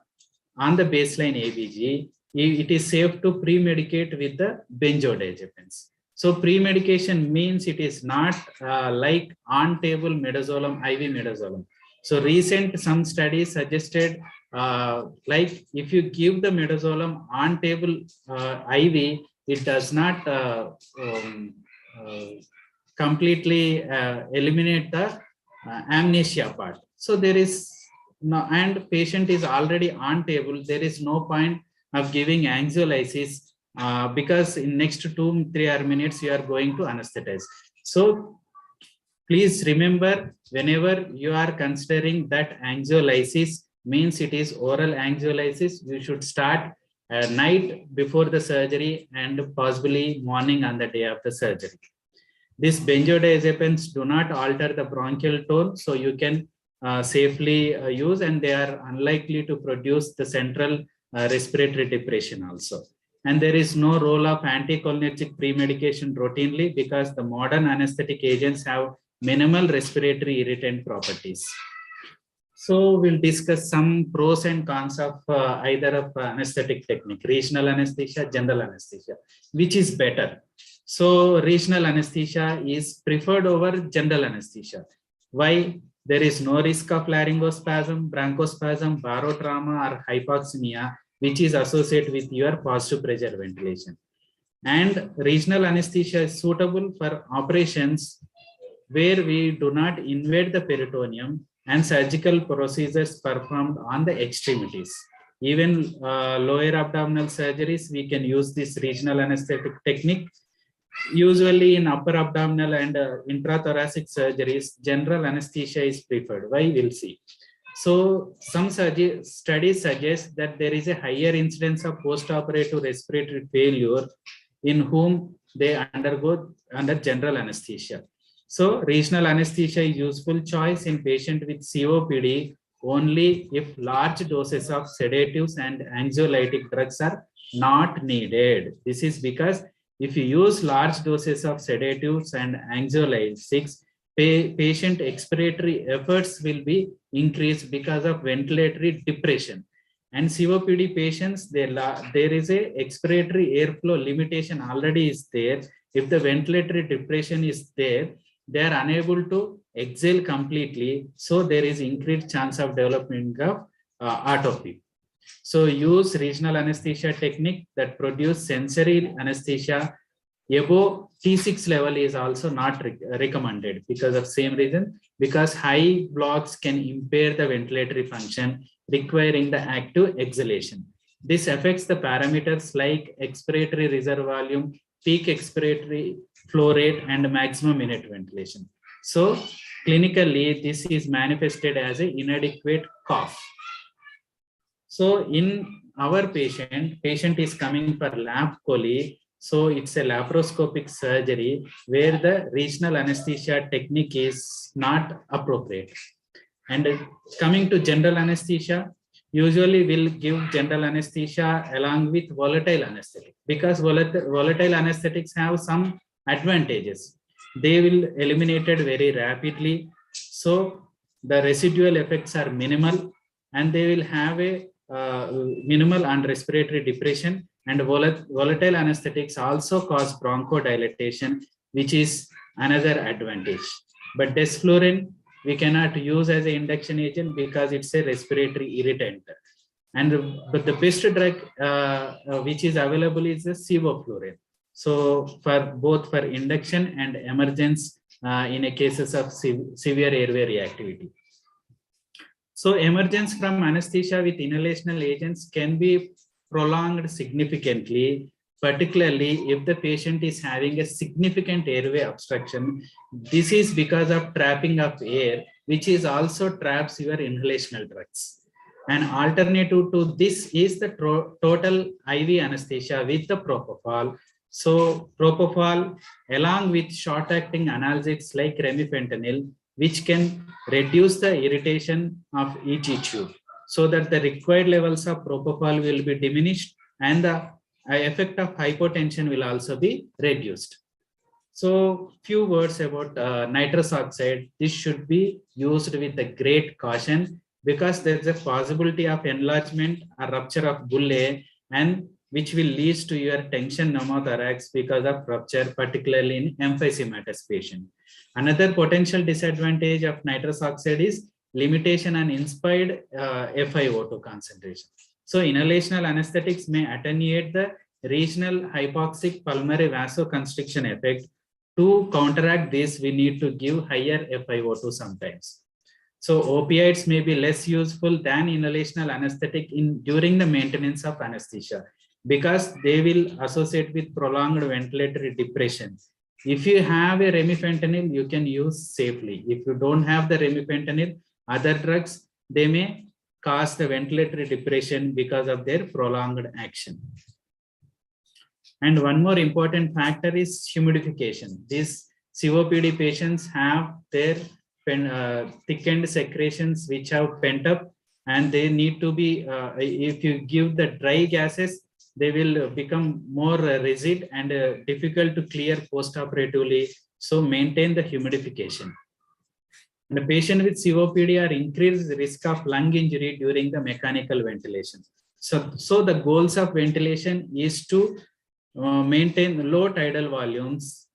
on the baseline ABG, it is safe to pre-medicate with the benzodiazepines. So pre-medication means it is not like on-table midazolam, IV midazolam. So some studies suggested like if you give the midazolam on-table IV, it does not completely eliminate the amnesia part. So there is no, and patient is already on table. There is no point of giving anxiolysis because in next 2-3 minutes you are going to anesthetize. So please remember, whenever you are considering that anxiolysis means it is oral anxiolysis, you should start night before the surgery and possibly morning on the day of the surgery. These benzodiazepines do not alter the bronchial tone, so you can safely use, and they are unlikely to produce the central respiratory depression also. And there is no role of anticholinergic pre-medication routinely because the modern anesthetic agents have minimal respiratory irritant properties. So we'll discuss some pros and cons of either of anesthetic technique, regional anesthesia, general anesthesia, which is better. So regional anesthesia is preferred over general anesthesia. Why? There is no risk of laryngospasm, bronchospasm, barotrauma, or hypoxemia, which is associated with your positive pressure ventilation. And regional anesthesia is suitable for operations where we do not invade the peritoneum and surgical procedures performed on the extremities. Even lower abdominal surgeries, we can use this regional anesthetic technique. Usually in upper abdominal and intrathoracic surgeries, general anesthesia is preferred. Why? We'll see. So some studies suggest that there is a higher incidence of postoperative respiratory failure in whom they undergo under general anesthesia. So regional anesthesia is useful choice in patient with COPD only if large doses of sedatives and anxiolytic drugs are not needed. This is because if you use large doses of sedatives and anxiolytics, patient expiratory efforts will be increased because of ventilatory depression. And COPD patients, there is a expiratory airflow limitation already is there. If the ventilatory depression is there, they are unable to exhale completely. So there is increased chance of development of autophagy. So use regional anesthesia technique that produce sensory anesthesia. Above T6 level is also not recommended because of same reason, because high blocks can impair the ventilatory function, requiring the active exhalation. This affects the parameters like expiratory reserve volume, peak expiratory flow rate, and maximum minute ventilation. So clinically, this is manifested as an inadequate cough. So in our patient is coming for lap chole. So it's a laparoscopic surgery where the regional anesthesia technique is not appropriate. And coming to general anesthesia, usually we'll give general anesthesia along with volatile anesthetic, because volatile anesthetics have some advantages. They will eliminated very rapidly. So the residual effects are minimal, and they will have a minimal and respiratory depression. And volatile anesthetics also cause bronchodilation, which is another advantage. But desflurane we cannot use as an induction agent because it's a respiratory irritant. But the best drug which is available is the sevoflurane. So for both for induction and emergence in a cases of severe airway reactivity. So emergence from anesthesia with inhalational agents can be prolonged significantly, particularly if the patient is having a significant airway obstruction. This is because of trapping of air, which is also traps your inhalational drugs. An alternative to this is the total IV anesthesia with the propofol. So propofol along with short-acting analgesics like remifentanil, which can reduce the irritation of each tube, so that the required levels of propofol will be diminished and the effect of hypotension will also be reduced. So few words about nitrous oxide. This should be used with a great caution because there's a possibility of enlargement or rupture of bullae, and which will lead to your tension pneumothorax because of rupture, particularly in emphysematous patient. Another potential disadvantage of nitrous oxide is limitation on inspired FiO2 concentration. So inhalational anesthetics may attenuate the regional hypoxic pulmonary vasoconstriction effect. To counteract this, we need to give higher FiO2 sometimes. So opioids may be less useful than inhalational anesthetic during the maintenance of anesthesia because they will associate with prolonged ventilatory depression. If you have a remifentanil, you can use safely. If you don't have the remifentanil, other drugs, they may cause the ventilatory depression because of their prolonged action. And one more important factor is humidification. These COPD patients have their thickened secretions which have pent up, and they need to be, if you give the dry gases, they will become more rigid and difficult to clear post-operatively. So maintain the humidification. And the patient with COPD are increased risk of lung injury during the mechanical ventilation. So the goals of ventilation is to maintain low tidal volumes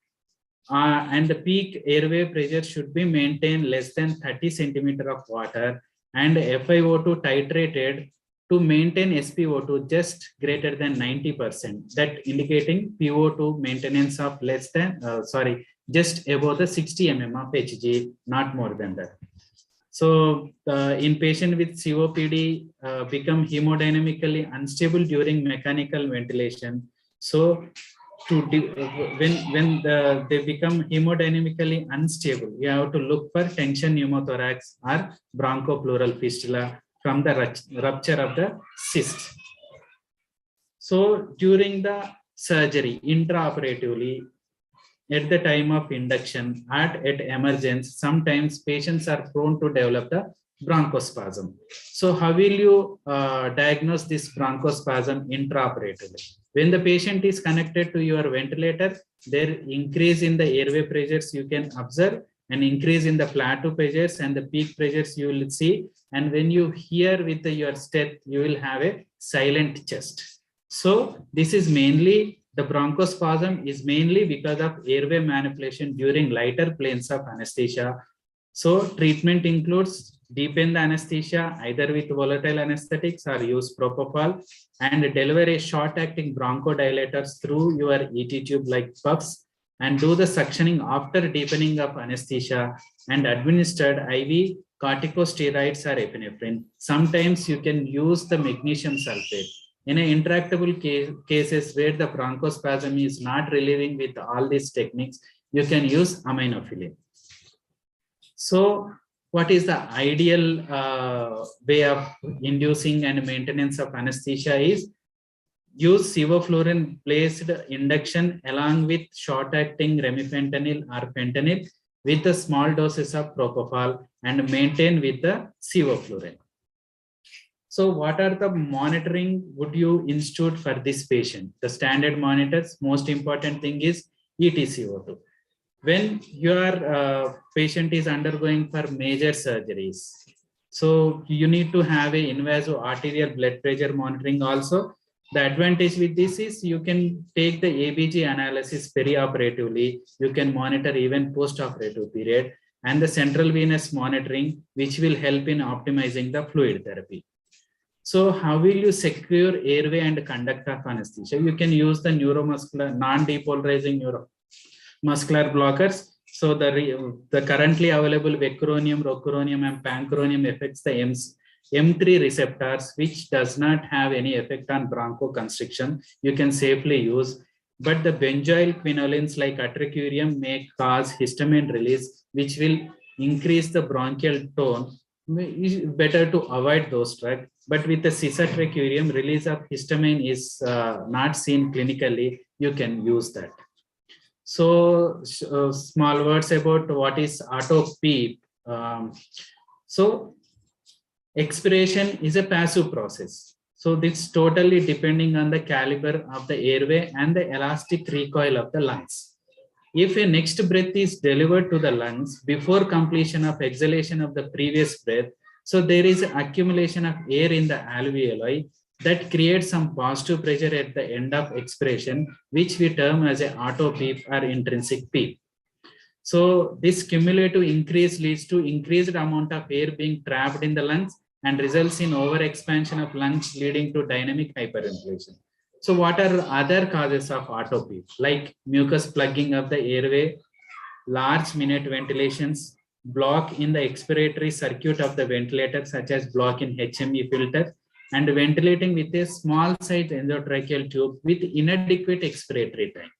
and the peak airway pressure should be maintained less than 30 centimeter of water, and FiO2 titrated to maintain SpO2 just greater than 90%, that indicating PO2 maintenance of less than, just above the 60 mm of Hg, not more than that. So in patient with COPD become hemodynamically unstable during mechanical ventilation. So when they become hemodynamically unstable, you have to look for tension pneumothorax or bronchopleural fistula from the rupture of the cyst. So during the surgery, intraoperatively, at the time of induction, at emergence, sometimes patients are prone to develop the bronchospasm. So how will you diagnose this bronchospasm intraoperatively? When the patient is connected to your ventilator, there increase in the airway pressures you can observe, an increase in the plateau pressures and the peak pressures you will see. And when you hear with your step, you will have a silent chest. So this is mainly, the bronchospasm is mainly because of airway manipulation during lighter planes of anesthesia. So treatment includes deepen the anesthesia either with volatile anesthetics or use propofol, and deliver a short-acting bronchodilators through your ET tube like puffs, and do the suctioning after deepening of anesthesia, and administered IV corticosteroids or epinephrine. Sometimes you can use the magnesium sulfate. In an intractable cases where the bronchospasm is not relieving with all these techniques, you can use aminophylline. So what is the ideal way of inducing and maintenance of anesthesia is use sevoflurane based induction along with short-acting remifentanil or fentanyl with the small doses of propofol and maintain with the sevoflurane. So what are the monitoring would you institute for this patient? The standard monitors, most important thing is ETCO2. When your patient is undergoing for major surgeries, so you need to have a invasive arterial blood pressure monitoring also. The advantage with this is you can take the ABG analysis perioperatively. You can monitor even post-operative period, and the central venous monitoring, which will help in optimizing the fluid therapy. So how will you secure airway and conduct of anesthesia? You can use the neuromuscular, non-depolarizing neuromuscular blockers. So the currently available vecuronium, rocuronium, and pancuronium affects the M3 receptors, which does not have any effect on bronchoconstriction. You can safely use, but the benzoyl quinolines like atracurium may cause histamine release, which will increase the bronchial tone. It's better to avoid those drugs. But with the cisatracurium, release of histamine is not seen clinically. You can use that. So small words about what is auto-PEEP. So expiration is a passive process. So this totally depending on the caliber of the airway and the elastic recoil of the lungs. If a next breath is delivered to the lungs before completion of exhalation of the previous breath, so there is accumulation of air in the alveoli that creates some positive pressure at the end of expiration, which we term as a auto PEEP or intrinsic PEEP. So this cumulative increase leads to increased amount of air being trapped in the lungs and results in overexpansion of lungs, leading to dynamic hyperinflation. So what are other causes of auto PEEP? Like mucus plugging of the airway, large minute ventilations, block in the expiratory circuit of the ventilator, such as block in HME filter, and ventilating with a small size endotracheal tube with inadequate expiratory time.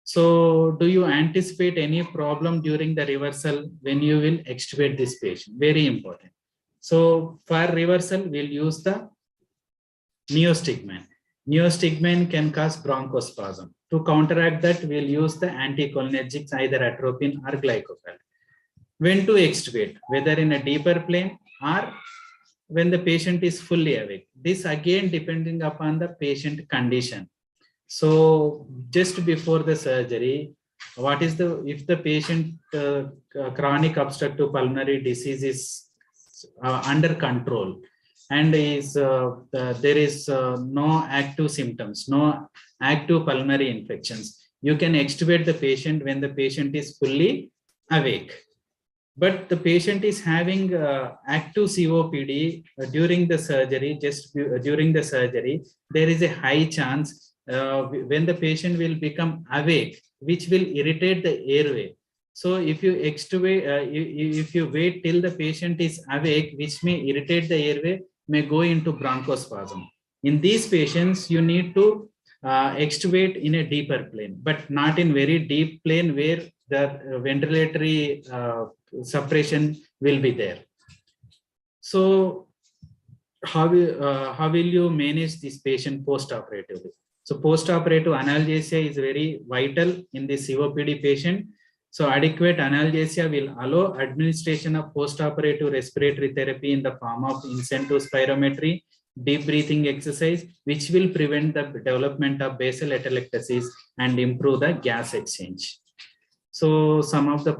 So do you anticipate any problem during the reversal when you will extubate this patient? Very important. So for reversal, we'll use the neostigmine. Neostigmine can cause bronchospasm. To counteract that, we'll use the anticholinergics, either atropine or glycopyrrolate. When to extubate, whether in a deeper plane or when the patient is fully awake. This again depending upon the patient condition. So just before the surgery, what is the, if the patient chronic obstructive pulmonary disease is under control and is there is no active symptoms, no active pulmonary infections, you can extubate the patient when the patient is fully awake. But the patient is having active COPD during the surgery, just during the surgery, there is a high chance when the patient will become awake, which will irritate the airway. So if you extubate, if you wait till the patient is awake, which may irritate the airway, may go into bronchospasm. In these patients, you need to extubate in a deeper plane, but not in very deep plane where the ventilatory suppression will be there. So how will you manage this patient post-operatively? So post-operative analgesia is very vital in the COPD patient. So adequate analgesia will allow administration of post-operative respiratory therapy in the form of incentive spirometry, deep breathing exercise, which will prevent the development of basal atelectasis and improve the gas exchange. So some of the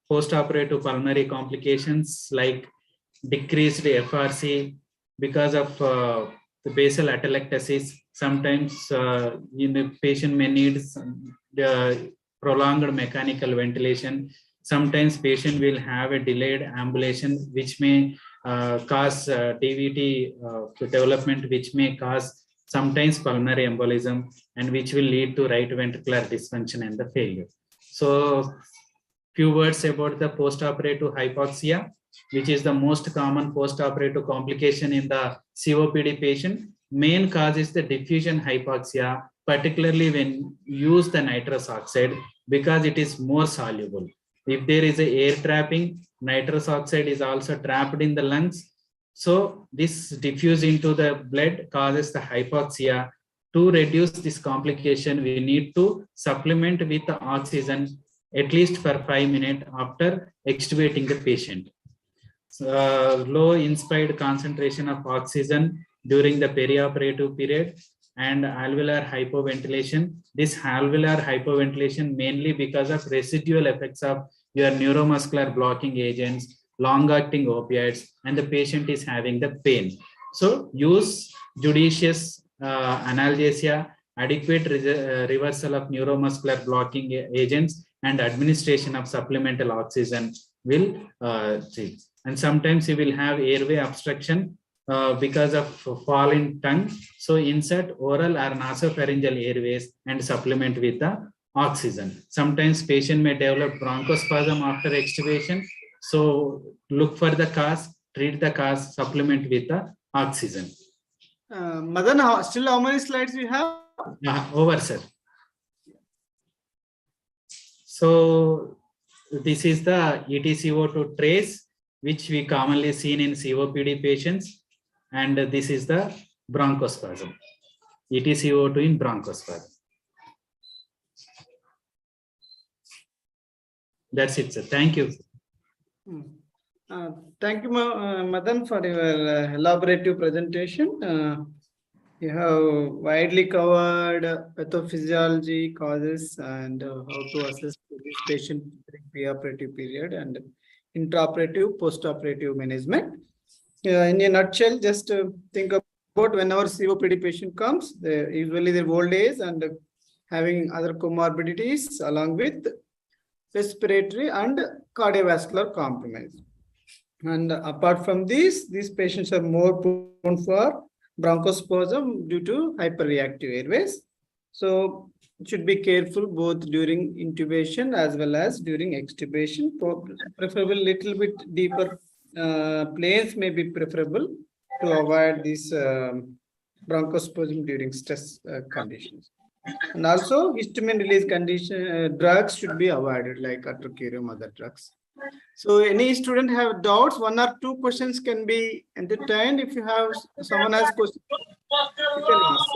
post-operative pulmonary complications like decreased FRC because of the basal atelectasis. Sometimes the patient may need prolonged mechanical ventilation. Sometimes patient will have a delayed ambulation, which may cause DVT development, which may cause sometimes pulmonary embolism, and which will lead to right ventricular dysfunction and the failure. So few words about the post-operative hypoxia, which is the most common post-operative complication in the COPD patient. Main cause is the diffusion hypoxia, particularly when you use the nitrous oxide, because it is more soluble. If there is a air trapping, nitrous oxide is also trapped in the lungs. So this diffuse into the blood causes the hypoxia. To reduce this complication, we need to supplement with the oxygen at least for 5 minutes after extubating the patient. Low inspired concentration of oxygen during the perioperative period and alveolar hypoventilation. This alveolar hypoventilation mainly because of residual effects of your neuromuscular blocking agents, long-acting opioids, and the patient is having the pain. So use judicious analgesia, adequate reversal of neuromuscular blocking agents, and administration of supplemental oxygen will treat. And sometimes you will have airway obstruction because of fall in tongue. So insert oral or nasopharyngeal airways and supplement with the oxygen. Sometimes patient may develop bronchospasm after extubation. So look for the cause, treat the cause, supplement with the oxygen. Madan, still how many slides we have? Over, sir. So this is the EtCO2 trace, which we commonly seen in COPD patients. And this is the bronchospasm, EtCO2 in bronchospasm. That's it, sir. Thank you. Thank you, Madan, for your elaborative presentation. You have widely covered pathophysiology, causes, and how to assess this patient during preoperative period and intraoperative, postoperative management. In a nutshell, just think about whenever COPD patient comes, usually they're old age and having other comorbidities along with respiratory and cardiovascular compromise. And apart from these patients are more prone for bronchospasm due to hyperreactive airways. So it should be careful both during intubation as well as during extubation. Preferably little bit deeper planes may be preferable to avoid this bronchospasm during stress conditions. And also histamine release condition drugs should be avoided, like atrocurium, other drugs. So any student have doubts, 1 or 2 questions can be entertained. If you have someone has questions, you can ask.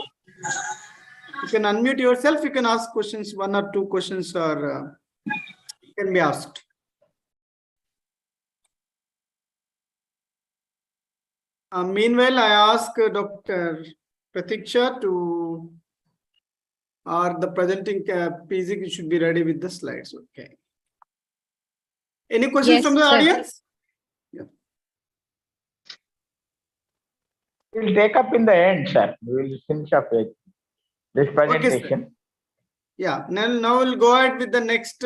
You can unmute yourself, you can ask questions, 1 or 2 questions are can be asked. Meanwhile, I ask Dr. Pratiksha to, or the presenting PZ should be ready with the slides. Okay. Any questions from the audience? Yeah. We'll take up in the end, sir. We will finish up with this presentation. Okay, yeah. Now we'll go ahead with the next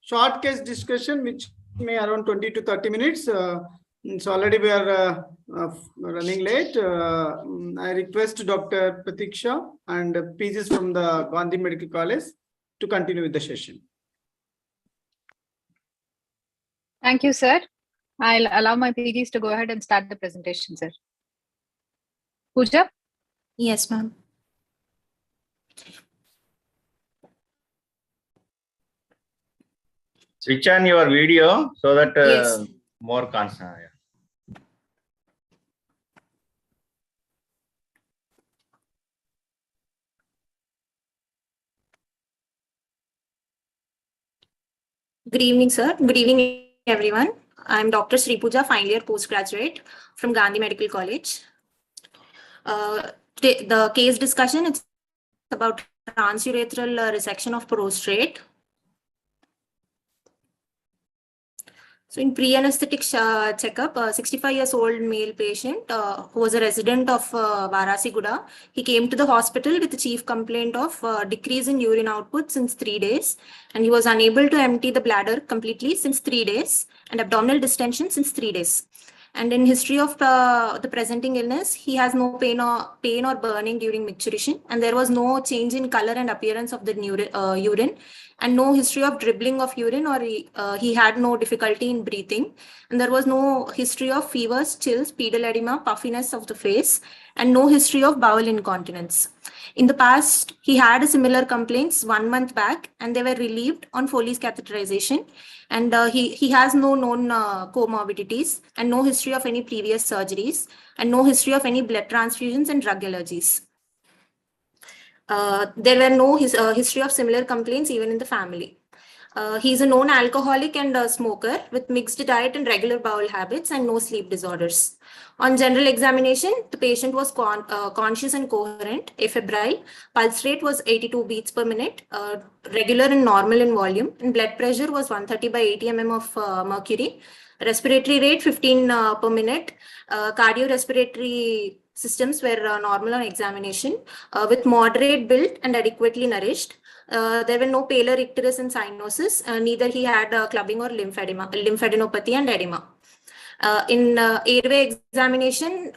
short case discussion, which may around 20 to 30 minutes. So already we are running late. I request Dr. Pratiksha and PGs from the Gandhi Medical College to continue with the session. Thank you, sir. I'll allow my PGs to go ahead and start the presentation, sir. Pooja? Yes, ma'am. Switch on your video so that Yes. more constant. Good evening, sir. Good evening, everyone. I'm Dr. Sri Pooja, final year postgraduate from Gandhi Medical College. The case discussion is about transurethral resection of prostate. So in pre-anesthetic checkup, a 65 years old male patient who was a resident of Varasiguda, he came to the hospital with the chief complaint of decrease in urine output since 3 days, and he was unable to empty the bladder completely since 3 days, and abdominal distension since 3 days. And in history of the presenting illness, he has no pain or burning during micturition, and there was no change in color and appearance of the urine, and no history of dribbling of urine, or he had no difficulty in breathing, and there was no history of fevers, chills, pedal edema, puffiness of the face, and no history of bowel incontinence. In the past, he had a similar complaints 1 month back, and they were relieved on Foley's catheterization. And he has no known comorbidities, and no history of any previous surgeries, and no history of any blood transfusions and drug allergies. There were no history of similar complaints even in the family. He is a known alcoholic and a smoker with mixed diet and regular bowel habits and no sleep disorders. On general examination, the patient was conscious and coherent, afebrile, pulse rate was 82 beats per minute, regular and normal in volume, and blood pressure was 130 by 80 mm of mercury, respiratory rate 15 per minute, cardiorespiratory systems were normal on examination, with moderate build and adequately nourished. There were no paler icterus and cyanosis, neither he had clubbing or lymphadenopathy and edema. In airway examination,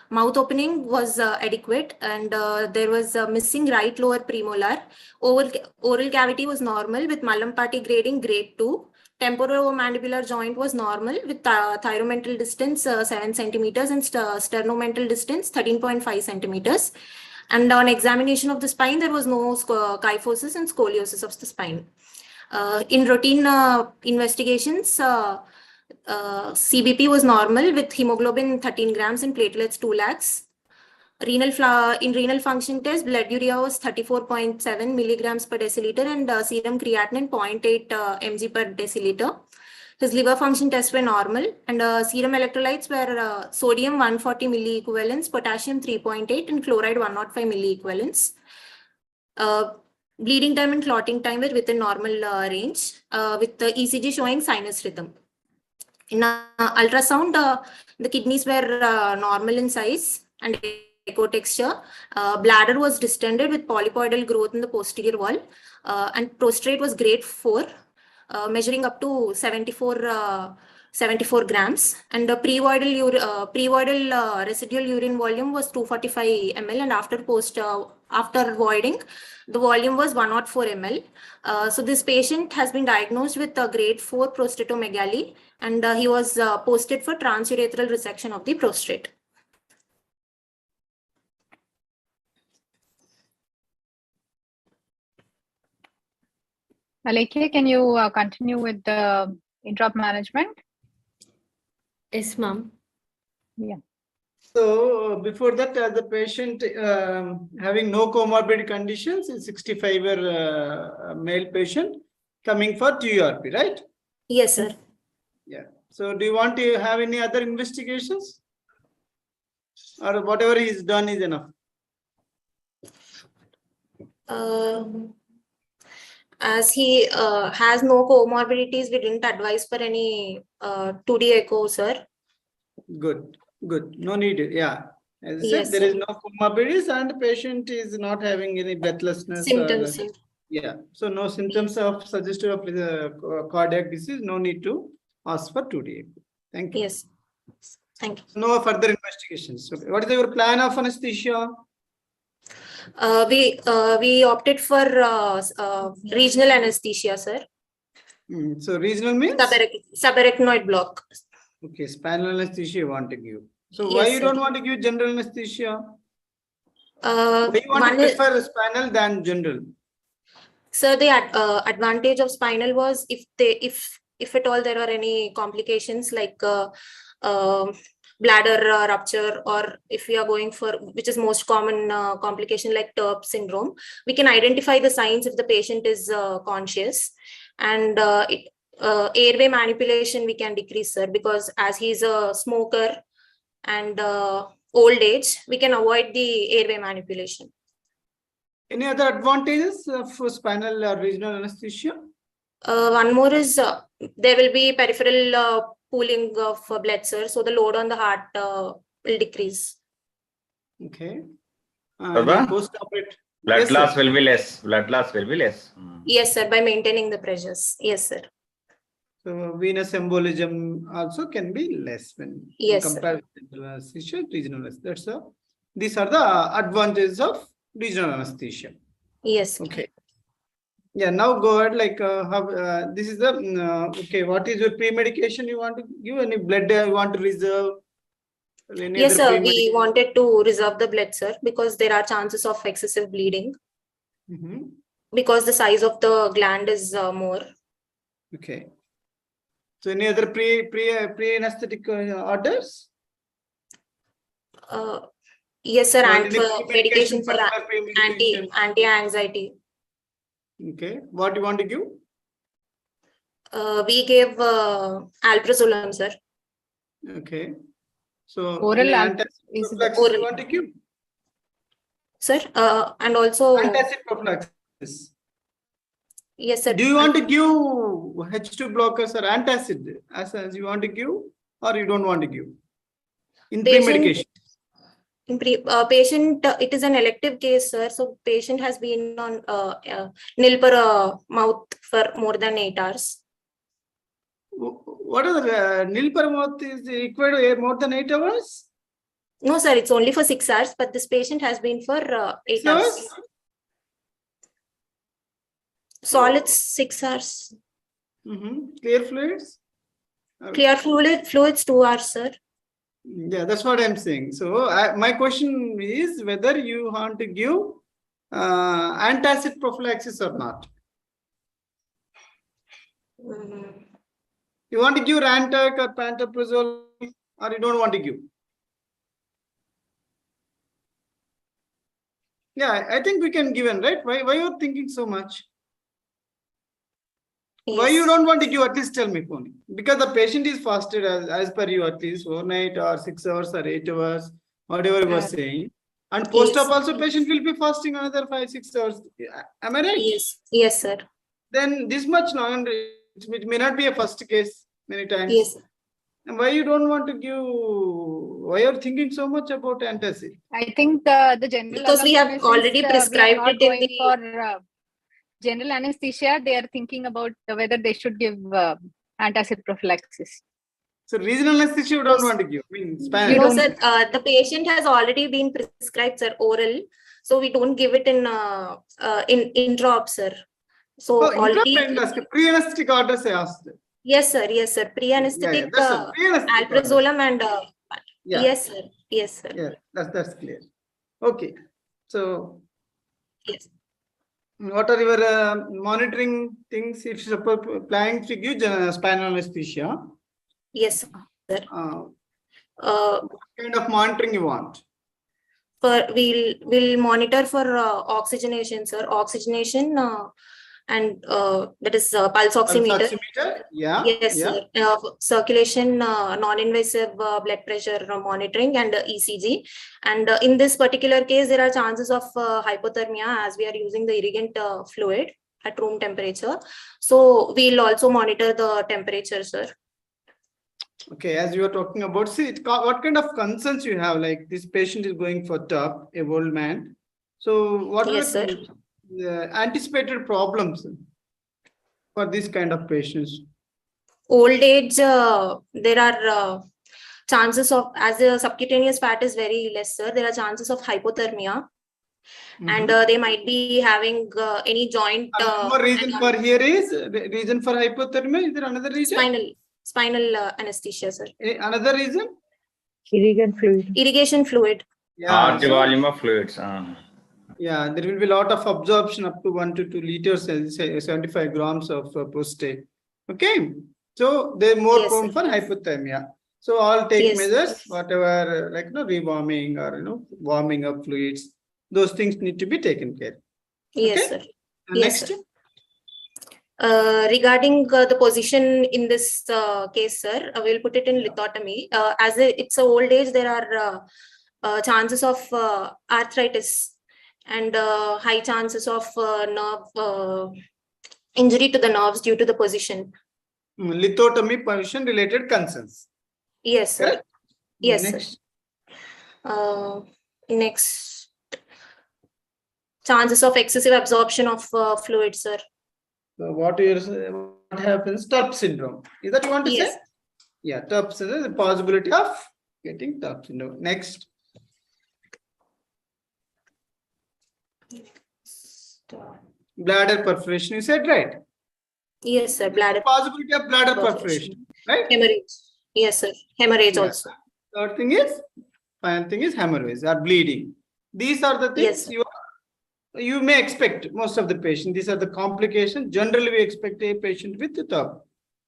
mouth opening was adequate, and there was missing right lower premolar. Oral cavity was normal with Mallampati grading grade 2. Temporomandibular joint was normal with thyromental distance 7 centimeters and sternomental distance 13.5 centimeters. And on examination of the spine, there was no kyphosis and scoliosis of the spine. In routine investigations, CBP was normal with hemoglobin 13 grams and platelets 2 lakhs. In renal function test, blood urea was 34.7 milligrams per deciliter and serum creatinine 0.8 mg per deciliter. His liver function tests were normal, and serum electrolytes were sodium 140 milliequivalents, potassium 3.8, and chloride 105 milliequivalents. Bleeding time and clotting time were within normal range, with the ECG showing sinus rhythm. In ultrasound, the kidneys were normal in size and echo texture. Bladder was distended with polypoidal growth in the posterior wall, and prostrate was grade 4, measuring up to 74 grams, and the prevoidal residual urine volume was 245 ml, and after voiding, the volume was 104 ml. So this patient has been diagnosed with grade 4 prostatomegaly, and he was posted for transurethral resection of the prostate. Alekia, can you continue with the interop management? Yes, ma'am. Yeah. So before that, the patient having no comorbid conditions is 65-year male patient coming for TURP, right? Yes, sir. Yeah. So do you want to have any other investigations? Or whatever is done is enough? As he has no comorbidities, we didn't advise for any 2D echo, sir. Good, good. No need. Yeah. As I Yes, said, there sir. is no comorbidities and the patient is not having any breathlessness. Symptoms, sir. Yeah. So no symptoms of suggestive of the cardiac disease. No need to ask for 2D echo. Thank you. Yes. Thank you. No further investigations. Okay. What is your plan of anesthesia? We opted for regional anesthesia, sir. So regional means? Subarachnoid block. Okay, spinal anesthesia you want to give. So Yes, why you sir. don't want to give general anesthesia? Why you want to prefer spinal than general? So the advantage of spinal was if at all there are any complications like bladder rupture, or if we are going for, which is most common complication like TURP syndrome, we can identify the signs if the patient is conscious, and airway manipulation we can decrease, sir, because as he's a smoker and old age, we can avoid the airway manipulation. Any other advantages for spinal or regional anesthesia? One more is there will be peripheral pooling of blood, sir. So the load on the heart will decrease. Okay. Baba? Post-operative. Blood Yes, loss sir. will be less. Blood loss will be less. Yes, sir. By maintaining the pressures. Yes, sir. So venous embolism also can be less when Yes, sir. compared with general anesthesia, regional anesthesia. That's all. These are the advantages of regional anesthesia. Yes. Sir. Okay. Yeah. Now go ahead. Like this is the okay. What is your pre-medication you want to give? Any blood you want to reserve? Any Yes, other sir. We wanted to reserve the blood, sir, because there are chances of excessive bleeding. Because the size of the gland is more. Okay. So any other pre-anesthetic orders? Yes, sir. Want And any for pre-medication, medication for particular pre-medication? anti-anxiety. Okay. What do you want to give? We gave alprazolam, sir. Okay. So Oral any alp- is antacid the prophylaxis oral. you want to give? Sir, and also Antacid prophylaxis. yes, sir. Do you want to give H2 blockers or antacid as you want to give, or you don't want to give in pre-medication? In patient, it is an elective case, sir. So patient has been on nil per mouth for more than 8 hours. What are the nil per mouth is equal to more than 8 hours? No, sir. It's only for 6 hours, but this patient has been for 8 hours. Solids 6 hours. Clear fluids? Clear fluids 2 hours, sir. Yeah, that's what I'm saying. So my question is whether you want to give antacid prophylaxis or not. You want to give Rantac or pantoprazole, or you don't want to give? Yeah, I think we can give in, right? Why you are thinking so much? Yes. Why you don't want to give? At least tell me, Pony. Because the patient is fasted as per you, at least overnight or 6 hours or 8 hours, whatever you were saying. And post-op also patient will be fasting another 5-6 hours. Am I right? Yes. Yes, sir. Then this much long, it may not be a first case many times. Yes. And why you don't want to give? Why you are thinking so much about antacid? I think the general Because we have assumption already is, prescribed we are not it in going the for general anesthesia. They are thinking about whether they should give antacid prophylaxis. So regional anesthesia you don't want to give. I mean, spinal. No, sir. The patient has already been prescribed, sir, oral. So we don't give it in intra-op, sir. So already pre-anesthetic orders I asked. Yes, sir. Yes, sir. Pre-anesthetic alprazolam and yes, sir. Yes, sir. Yeah, that's clear. Okay. So yes. What are your monitoring things if you're planning to give spinal anesthesia? Yes, sir. What kind of monitoring you want? We'll monitor for oxygenation, sir. Oxygenation and that is pulse oximeter. Yeah. Yes, sir. Circulation, non-invasive blood pressure monitoring and ECG. And in this particular case, there are chances of hypothermia as we are using the irrigant fluid at room temperature. So we'll also monitor the temperature, sir. Okay, as you are talking about, see, what kind of concerns you have? Like this patient is going for TUP, a old man. So what are the anticipated problems for this kind of patients? Old age, there are chances of, as the subcutaneous fat is very less, sir, there are chances of hypothermia. And they might be having any joint. One more reason for here is reason for hypothermia. Is there another reason? Spinal anesthesia, sir. Another reason? Irrigation fluid. Yeah, the volume of fluids. Yeah, there will be a lot of absorption up to 1 to 2 liters, 75 grams of prostate. Okay, so they're more prone for hypothermia. So all take measures, whatever, like rewarming or warming up fluids. Those things need to be taken care. Yes, sir. Next. Regarding the position in this case, sir, we'll put it in lithotomy. As it's an old age, there are chances of arthritis and high chances of nerve Injury to the nerves due to the position. Lithotomy position related concerns. Yes, sir. Correct? Yes, Next. sir. Next. Chances of excessive absorption of fluid, sir. So what happens? TURP syndrome. Is that you want to Yes. say? Yeah, TURP syndrome, the possibility of getting TURP syndrome. Next. Bladder perforation, you said, right? Yes, sir. Bladder Possibility of bladder perforation, right? hemorrhage. Yes, sir. Hemorrhage Yeah. also. Third thing is, final thing is hemorrhage or bleeding. These are the things Yes. you may expect most of the patient. These are the complications. Generally, we expect a patient with the TURP.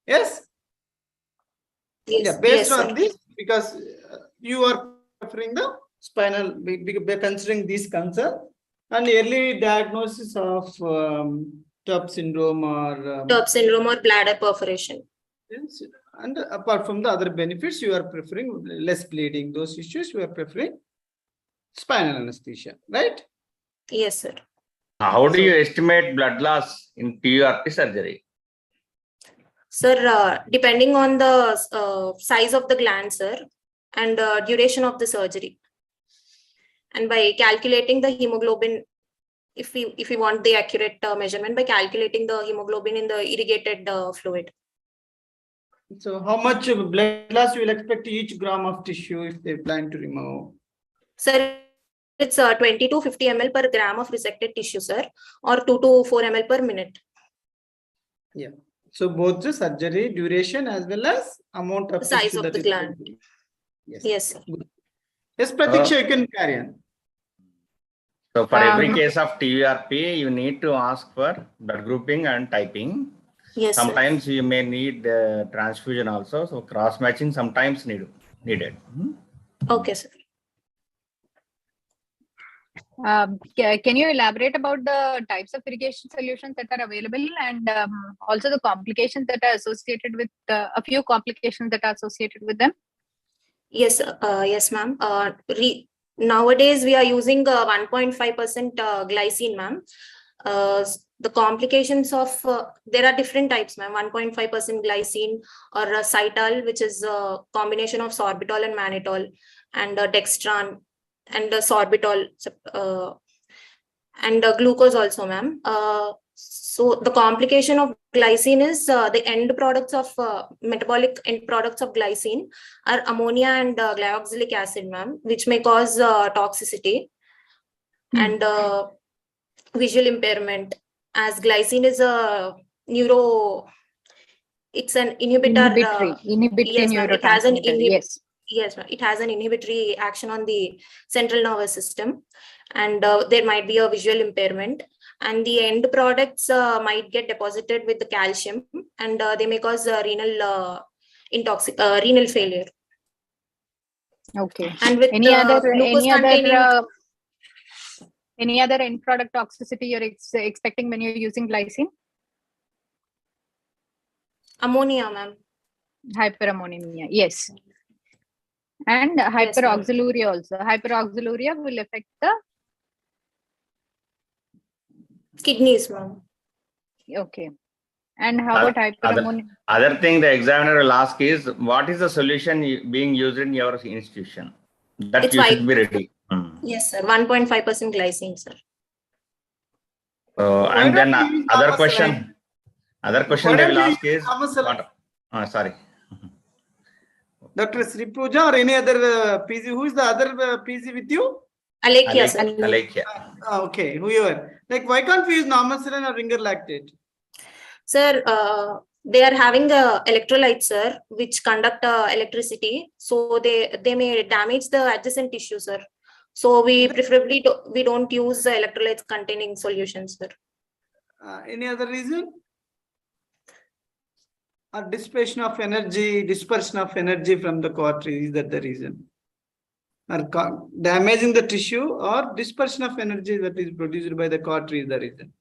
Yes? Yes. Yeah, based Yes, on sir. this, because you are referring the spinal, by considering this concern and early diagnosis of TURP syndrome or TURP syndrome or bladder perforation. yes, and apart from the other benefits, you are preferring less bleeding. Those issues you are preferring spinal anesthesia, right? Yes, sir. How do you estimate blood loss in TURP surgery? Sir, depending on the size of the gland, sir, and duration of the surgery, and by calculating the hemoglobin, if we want the accurate measurement, by calculating the hemoglobin in the irrigated fluid. So how much blood loss you will expect each gram of tissue if they plan to remove? Sir, it's 20 to 50 ml per gram of resected tissue, sir, or 2 to 4 ml per minute. Yeah. So both the surgery duration as well as amount of The size tissue of that the is gland. going to be. Yes. Yes, sir. Good. Yes, Pratiksha, you can carry on. So for every case of TURP, you need to ask for blood grouping and typing. Yes, Sometimes you may need transfusion also. So cross matching sometimes needed. sir. Okay, sir. Can you elaborate about the types of irrigation solutions that are available and also the complications that are associated with a few complications that are associated with them? Yes, yes, ma'am. Nowadays we are using 1.5% glycine, ma'am. The complications of there are different types, ma'am. 1.5% glycine or cytal, which is a combination of sorbitol and mannitol, and dextran and sorbitol and glucose also, ma'am. So the complication of glycine is the end products of metabolic end products of glycine are ammonia and glyoxylic acid, ma'am, which may cause toxicity and visual impairment, as glycine is a it's an inhibitor. Inhibitory Yes, ma'am, it has an yes. Yes, it has an inhibitory action on the central nervous system, and there might be a visual impairment, and the end products might get deposited with the calcium, and they may cause renal failure. Okay. And with any other end product toxicity you're expecting when you're using glycine? Ammonia, ma'am. Hyperammonemia, yes. And hyperoxaluria also. Hyperoxaluria will affect the kidneys, ma'am. Okay. And how about hyperammonemia? Other thing the examiner will ask is, what is the solution being used in your institution? That you should be ready. Yes, sir. 1.5% glycine, sir. And then other question they will ask is, sorry. Dr. Sri Pooja or any other PG? Who is the other PG with you? Alekhya, sir. Alekhya. Okay, whoever. Like, why can't we use normal saline or ringer lactate? Sir, they are having electrolytes, sir, which conduct electricity. So they may damage the adjacent tissue, sir. So we preferably we don't use the electrolytes containing solutions, sir. Any other reason? Or dispersion of energy from the cautery, is that the reason? Or damaging the tissue or dispersion of energy that is produced by the cautery is the reason?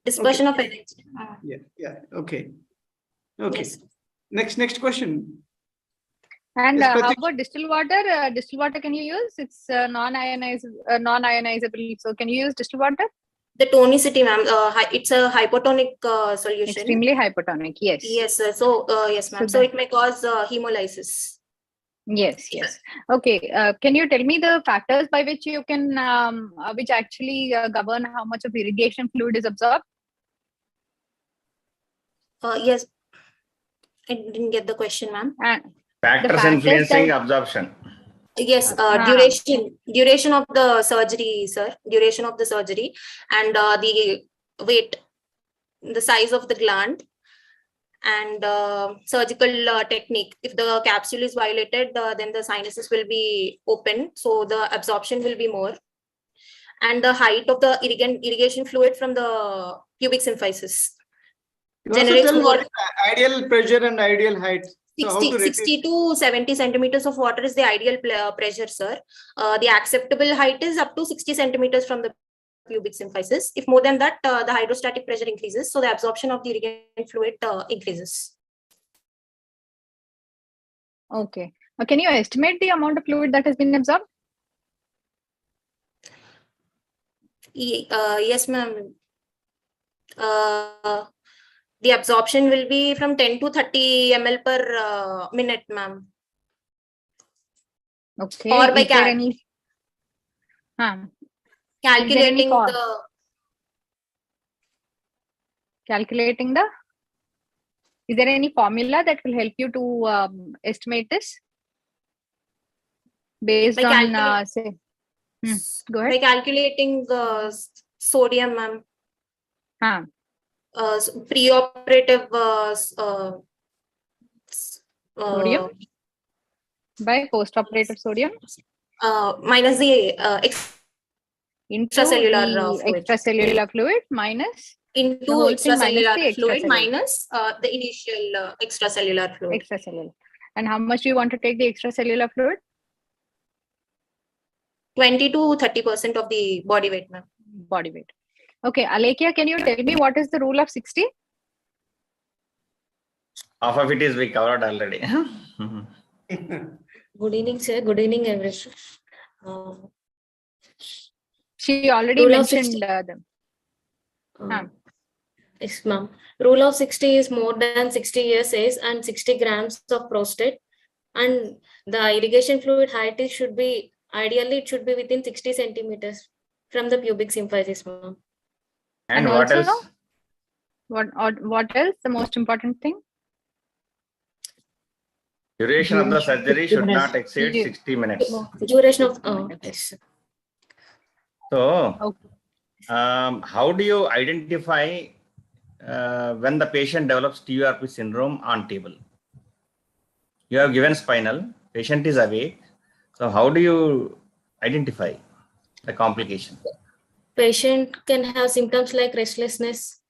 Dispersion of energy. Yeah, okay. Okay. Yes. Next question. And how about distilled water? Distilled water can you use? It's non-ionizable. So can you use distilled water? The tonicity, ma'am, it's a hypotonic solution. Extremely hypotonic, yes. Yes, sir. So, yes, ma'am. So it may cause hemolysis. Yes, yes. Okay. Can you tell me the factors by which you can, which actually govern how much of irrigation fluid is absorbed? Yes. I didn't get the question, ma'am. Factors influencing absorption. Yes, duration of the surgery, sir. Duration of the surgery and the weight, the size of the gland, and surgical technique. If the capsule is violated, then the sinuses will be open, so the absorption will be more. And the height of the irrigation fluid from the pubic symphysis. Generates more ideal pressure and ideal height. 60 to 70 centimeters of water is the ideal pressure, sir. The acceptable height is up to 60 centimeters from the pubic symphysis. If more than that, the hydrostatic pressure increases, so the absorption of the irrigation fluid increases. Okay. Can you estimate the amount of fluid that has been absorbed? Yes, ma'am. The absorption will be from 10 to 30 ml per minute, ma'am. Okay. Or by calculating the. Calculating the. Is there any formula that will help you to estimate this? Based on, say. Go ahead. By calculating the sodium, ma'am. Pre-operative sodium by post-operative sodium minus the extracellular fluid minus into extracellular fluid minus the initial extracellular fluid. Extracellular. And how much do you want to take the extracellular fluid? 20 to 30% of the body weight, ma'am. Body weight. Okay, Alekia, can you tell me what is the rule of 60? Half of it is we covered already. Good evening, sir. Good evening, everyone. She already mentioned them. Yes, ma'am. Rule of 60 is more than 60 years age and 60 grams of prostate. And the irrigation fluid height should be, ideally, it should be within 60 centimeters from the pubic symphysis, ma'am. And what also, else? What else? The most important thing? Duration of the surgery should not exceed 60 minutes. Duration of, yes. So, how do you identify when the patient develops TURP syndrome on table? You have given spinal, patient is awake. So, how do you identify the complication? Patient can have symptoms like restlessness,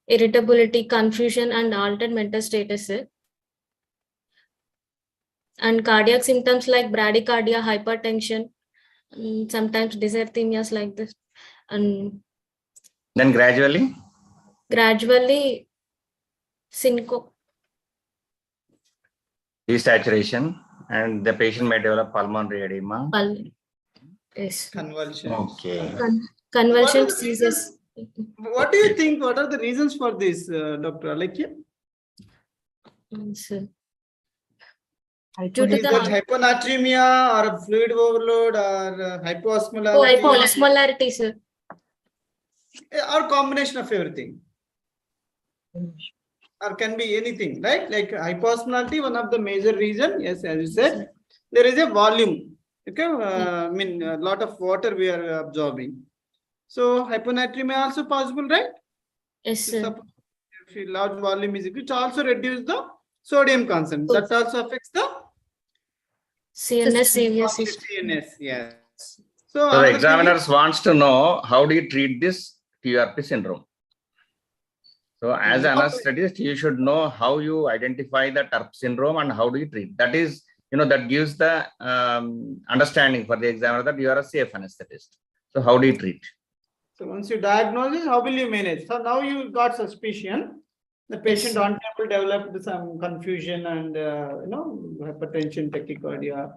irritability, confusion, and altered mental status. And cardiac symptoms like bradycardia, hypertension, and sometimes dysarrhythmias like this. And then gradually syncope, desaturation, and the patient may develop pulmonary edema. Yes. Convulsion. Okay. Convulsion seizures. What do you think? What are the reasons for this, Dr. Alekia? Due to is that hyponatremia or fluid overload or hypoosmolarity? Hypoosmolarity, sir. Or combination of everything. Or can be anything, right? Like hypoosmolarity, one of the major reason. Yes, as you said, there is a volume. Okay, I mean a lot of water we are absorbing. So hyponatremia also possible, right? Yes, sir. If large volume is, which also reduce the sodium content. That also affects the CNS. Yes. So the examiners wants to know how do you treat this TURP syndrome. So as an anesthetist, you should know how you identify the TURP syndrome and how do you treat. That is, that gives the understanding for the examiner that you are a safe anesthetist. So how do you treat? So once you diagnose it, how will you manage? So now you got suspicion. The patient on table developed some confusion and hypertension, tachycardia,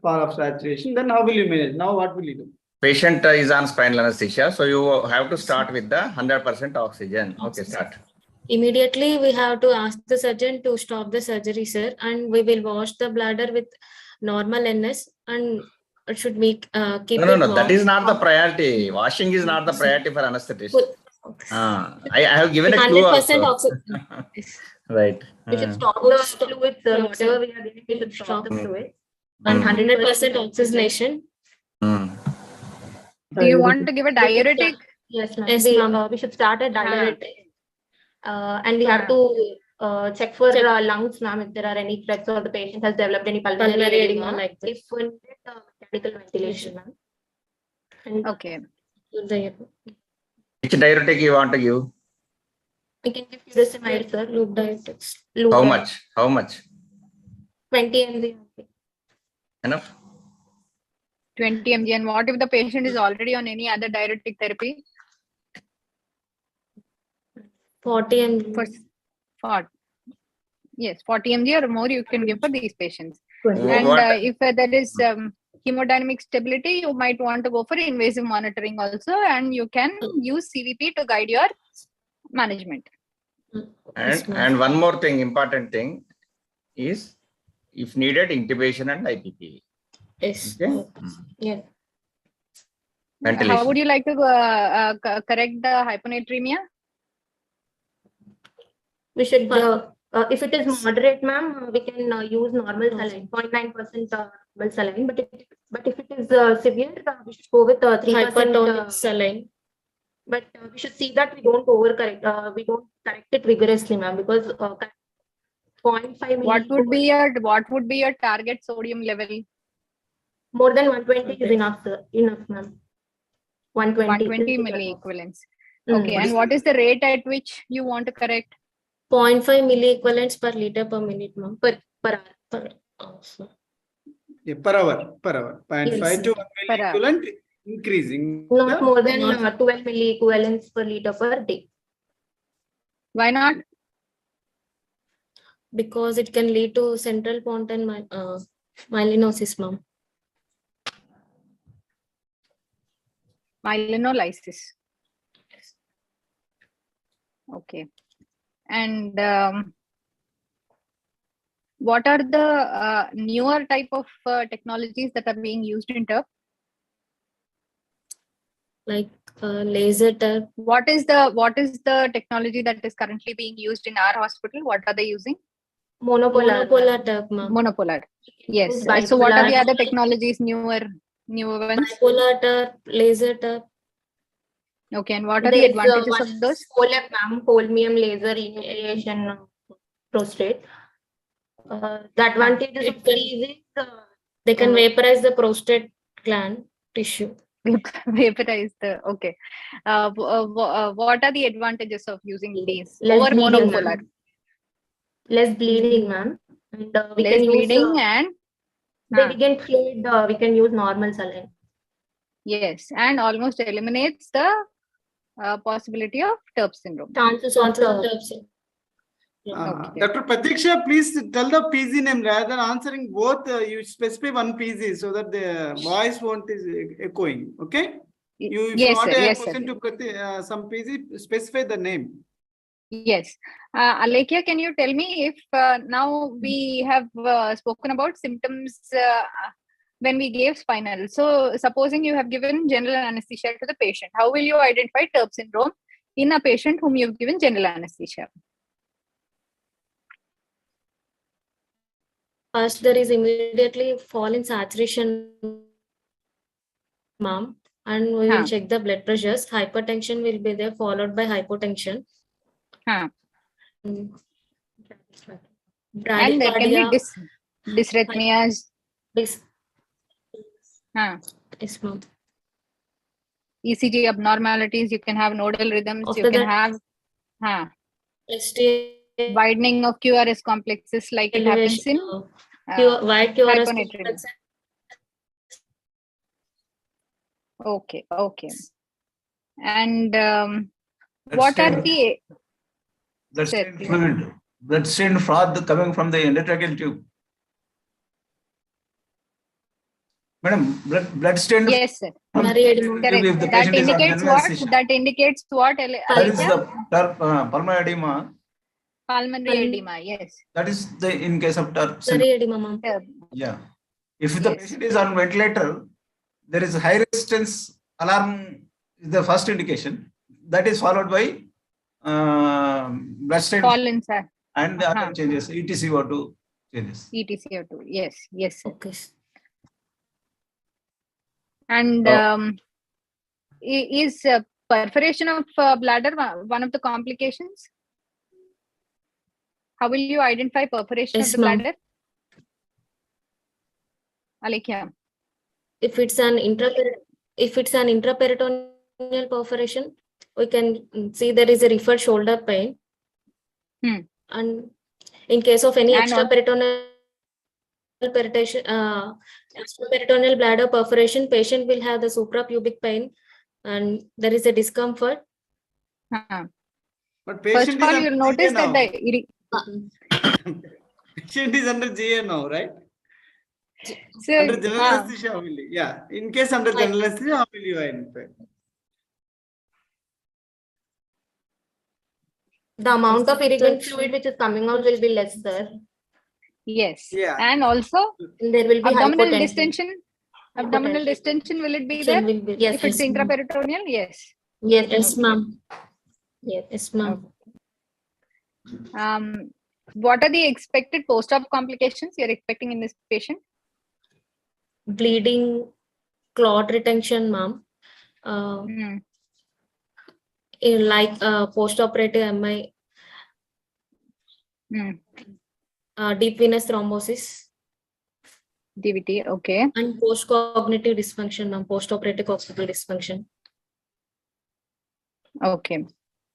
power of saturation. Then how will you manage? Now what will you do? Patient is on spinal anesthesia, so you have to start with the 100% oxygen. Okay, start. Immediately, we have to ask the surgeon to stop the surgery, sir, and we will wash the bladder with normal NS, and it should make keep No, it that warm. is not the priority. Washing is not the priority for anesthetist. I have given a clue 100% also. oxygen. Right. We should stop the fluids, whatever we are giving, we should stop the fluid. And 100% oxygenation. Do you want to give a diuretic? Yes, ma'am. Yes, ma'am. We should start a diuretic. And we have to check for lungs, ma'am, if there are any threats or the patient has developed any pulmonary edema. Like that. If we need mechanical ventilation, ma'am. And Okay. Which diuretic you want to give? we can give furosemide, sir. Loop diuretics. How much? How much? 20 mg. Enough? 20 mg. And what if the patient is already on any other diuretic therapy? 40 mg. Yes, 40 mg or more you can give for these patients. What? And if there is hemodynamic stability, you might want to go for invasive monitoring also, and you can use CVP to guide your management. And one more thing, important thing is, if needed, intubation and IPP. Yes. Okay. Yeah. Ventilation. How would you like to correct the hyponatremia? We should, if it is moderate, ma'am, we can use normal saline, 0.9% normal saline. But if it is severe, we should go with 3% Hypertonic saline. But we should see that we don't overcorrect. We don't correct it vigorously, ma'am, because 0.5. What would be your target sodium level? More than 120 is enough, sir. Enough, ma'am. 120 milliequivalents. Okay, and what is the rate at which you want to correct? 0.5 milliequivalents per liter per minute, ma'am. Per hour. Yeah, per hour. 0.5 to 1 milliequivalent increasing. Not more than 12 milliequivalents per liter per day. Why not? Because it can lead to central pontine myelinosis, ma'am. Myelinolysis. Okay. And what are the newer type of technologies that are being used in TERP? Like laser TERP. What is the technology that is currently being used in our hospital? What are they using? Monopolar TERP, ma'am. Monopolar. Yes. Bipolar. So what are the other technologies, newer ones? Bipolar TERP, laser TERP. Okay, and what are the advantages of those? Holmium laser enucleation prostate. The advantage is freezing. They can vaporize the prostate gland tissue. Vaporize the, okay. What are the advantages of using these Less over bleeding, monopolar? Less bleeding, ma'am. And we Less can bleeding use, and the fluid, we can use normal saline. yes, and almost eliminates the possibility of TERP syndrome. Chances of TERP syndrome. Okay. Dr. Pratiksha, please tell the PG name rather than answering both. You specify one PG so that the voice won't is echoing. Okay. If you want a question to some PG, specify the name. Yes. Alekia, can you tell me if now we have spoken about symptoms when we gave spinal. So supposing you have given general anesthesia to the patient, how will you identify TERP syndrome in a patient whom you've given general anesthesia? First, there is immediately fall in saturation, ma'am, and we will check the blood pressures. Hypertension will be there, followed by hypotension. And there can be dysrhythmias. Yes, ma'am. ECG abnormalities, you can have nodal rhythms, you can have widening of QRS complexes like it happens in wide QRS hyponatremia. Okay. And what are the fluid, blood-stained froth coming from the endotracheal tube. Madam, blood stain. Yes, sir. Pulmonary edema. Correct. If the That patient is on indicates general what? anesthesia. That indicates what? That is Alekya? the pulmonary edema. Pulmonary edema. Yes. That is the in case of TERP syndrome. Pulmonary edema, ma'am. Yeah. If the Yes. patient is on ventilator, there is high resistance alarm is the first indication. That is followed by blood stain Pollen, sir. and the other changes, ETCO2 changes. ETCO2. Yes. Yes, sir. Okay. And is perforation of bladder one of the complications? How will you identify perforation Yes, of the ma'am. bladder? Alekya. If it's an intraperitoneal perforation, we can see there is a referred shoulder pain. And in case of any extraperitoneal bladder perforation, patient will have the suprapubic pain and there is a discomfort. But First patient of all, is you'll under notice GA that now. Patient is under GA now, right? So, Under general anesthesia, how will you? Yeah. In case under general anesthesia, how will you identify? The amount of irrigant fluid which is coming out will be less, sir. yes. Yeah. And also There will be abdominal hypotension. distension. Abdominal distension, will it be there? Will be, yes, If it's intraperitoneal, yes. Yes, ma'am. Yes, ma'am. What are the expected post-op complications you're expecting in this patient? Bleeding, clot retention, ma'am. Like post-operative MI, deep venous thrombosis. DVT, okay. And post-cognitive dysfunction, ma'am. Post-operative cognitive dysfunction. Okay.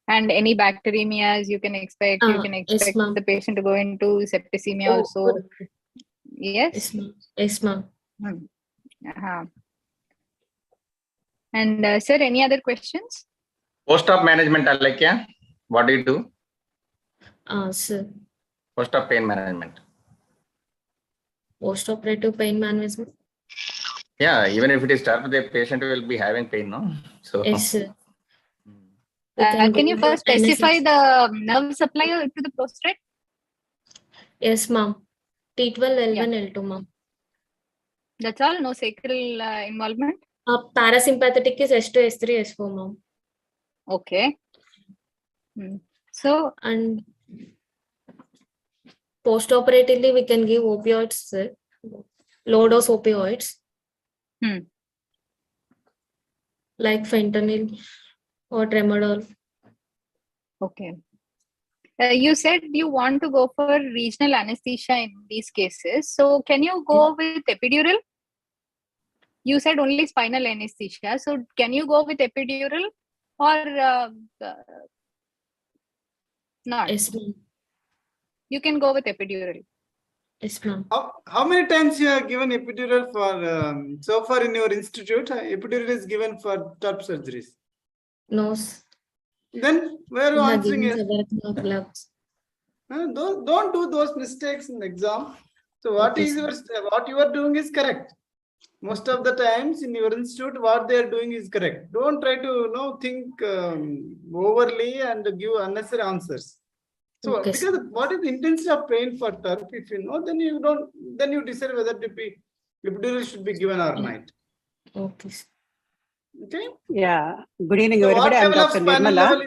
And any bacteremias you can expect? You can expect the patient to go into septicemia also. Yes? Yes, ma'am. And sir, any other questions? Post-op management, Alekya, what do you do? Sir. Post-op pain management. Post-operative pain management. Yeah, even if it is TERP, the patient will be having pain, no? So. Yes, sir. Can you first specify the nerve supply to the prostate? Yes, ma'am. T12, L1, L2, ma'am. That's all? No sacral involvement? Parasympathetic is S2, S3, S4, ma'am. Okay. So, and post-operatively, we can give opioids, sir. Low dose opioids. Like fentanyl or tramadol. Okay. You said you want to go for regional anesthesia in these cases. So can you go with epidural? You said only spinal anesthesia. So can you go with epidural or not? Yes, ma'am. You can go with epidural. Yes, ma'am. How many times you have given epidural for, so far in your institute, epidural is given for TERP surgeries? No. Then where are you answering it? Don't do those mistakes in the exam. So what you are doing is correct. Most of the times in your institute, what they are doing is correct. Don't try to think overly and give unnecessary answers. So because what is the intensity of pain for TERP, if you know, then you decide whether epidural should be given or not. Okay. Okay. Yeah. Good evening, everybody. I'm Dr. Nirmala.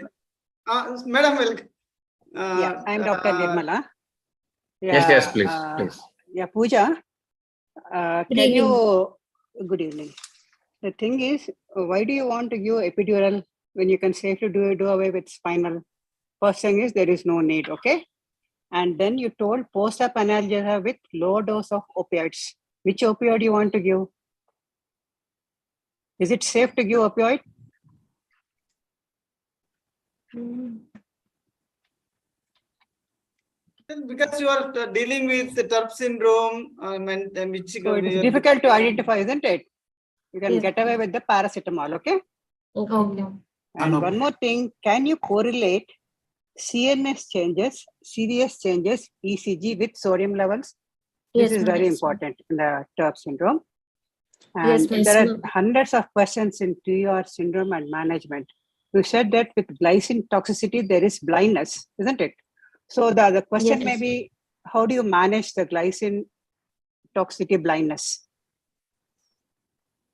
Madam, welcome. Yeah, I'm Dr. Nirmala. Yeah, yes, please. Yeah, Pooja. Can you? Good evening. The thing is, why do you want to give epidural when you can safely do away with spinal? First thing is there is no need, okay? And then you told post-op analgesia with low dose of opioids. Which opioid you want to give? Is it safe to give opioid? Because you are dealing with the TERP syndrome, which so it's difficult to identify, isn't it? You can get away with the paracetamol, okay? Okay. And one more thing, can you correlate CNS changes, serious changes, ECG with sodium levels? This is very important in the TERP syndrome. And Yes, Miss. there are hundreds of questions in TUR syndrome and management. You said that with glycine toxicity, there is blindness, isn't it? So the question may Yes. be, how do you manage the glycine toxicity blindness?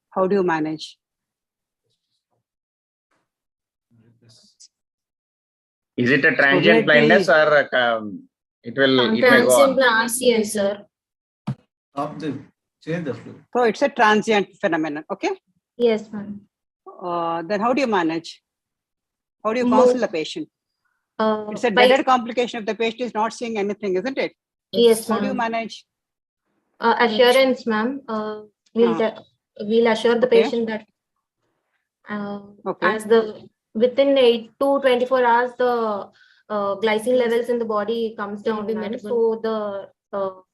How do you manage? Is it a transient let me- blindness or it may go on? Transient, sir. Change the fluid. So it's a transient phenomenon, okay? Yes, ma'am. Then how do you manage? How do you Mo- counsel the patient? It's a by- deaded complication if the patient is not seeing anything, isn't it? Yes, How do you ma'am. manage? Assurance, ma'am. We'll assure the Okay. patient that Okay. as within 8 to 24 hours, the glycine levels in the body comes down, ma'am. So the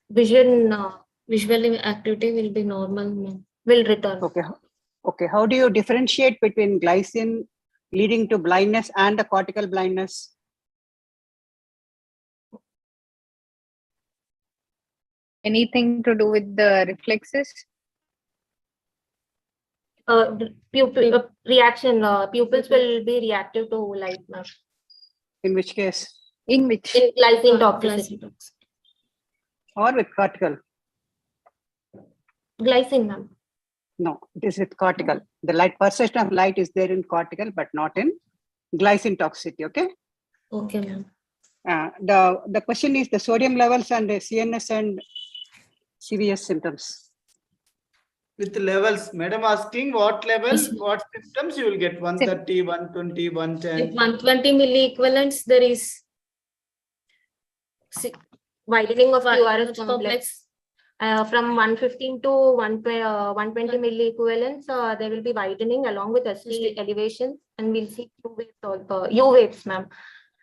visual activity will be normal, ma'am. Will return. Okay. Okay. How do you differentiate between glycine leading to blindness and the cortical blindness? Anything to do with the reflexes? Reaction. Pupils will be reactive to light, ma'am. In which case? In which? In glycine toxicity. Or with cortical? Glycine, ma'am. No, it is with cortical. The light perception of light is there in cortical, but not in glycine toxicity, okay? Okay, ma'am. The question is the sodium levels and the CNS and CVS symptoms. With levels, madam asking what level, Yes. what symptoms you will get 130, 120, 110. With 120 milliequivalents, there is widening of QRS complex. From 115 to 120 milliequivalents, there will be widening along with ST elevation, and we'll see U waves, ma'am.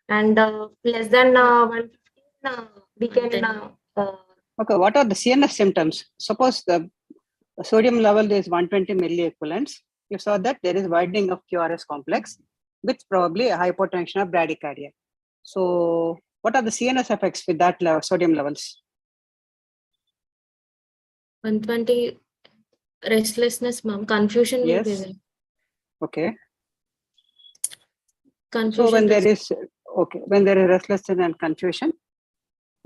And less than 115, we can. Okay, what are the CNS symptoms? Suppose the sodium level is 120 milliequivalents. You saw that there is widening of QRS complex with probably a hypotension of bradycardia. So what are the CNS effects with that sodium levels? 120 restlessness, ma'am. Confusion will be Yes. there. Okay. Confusion. So when there is restlessness and confusion,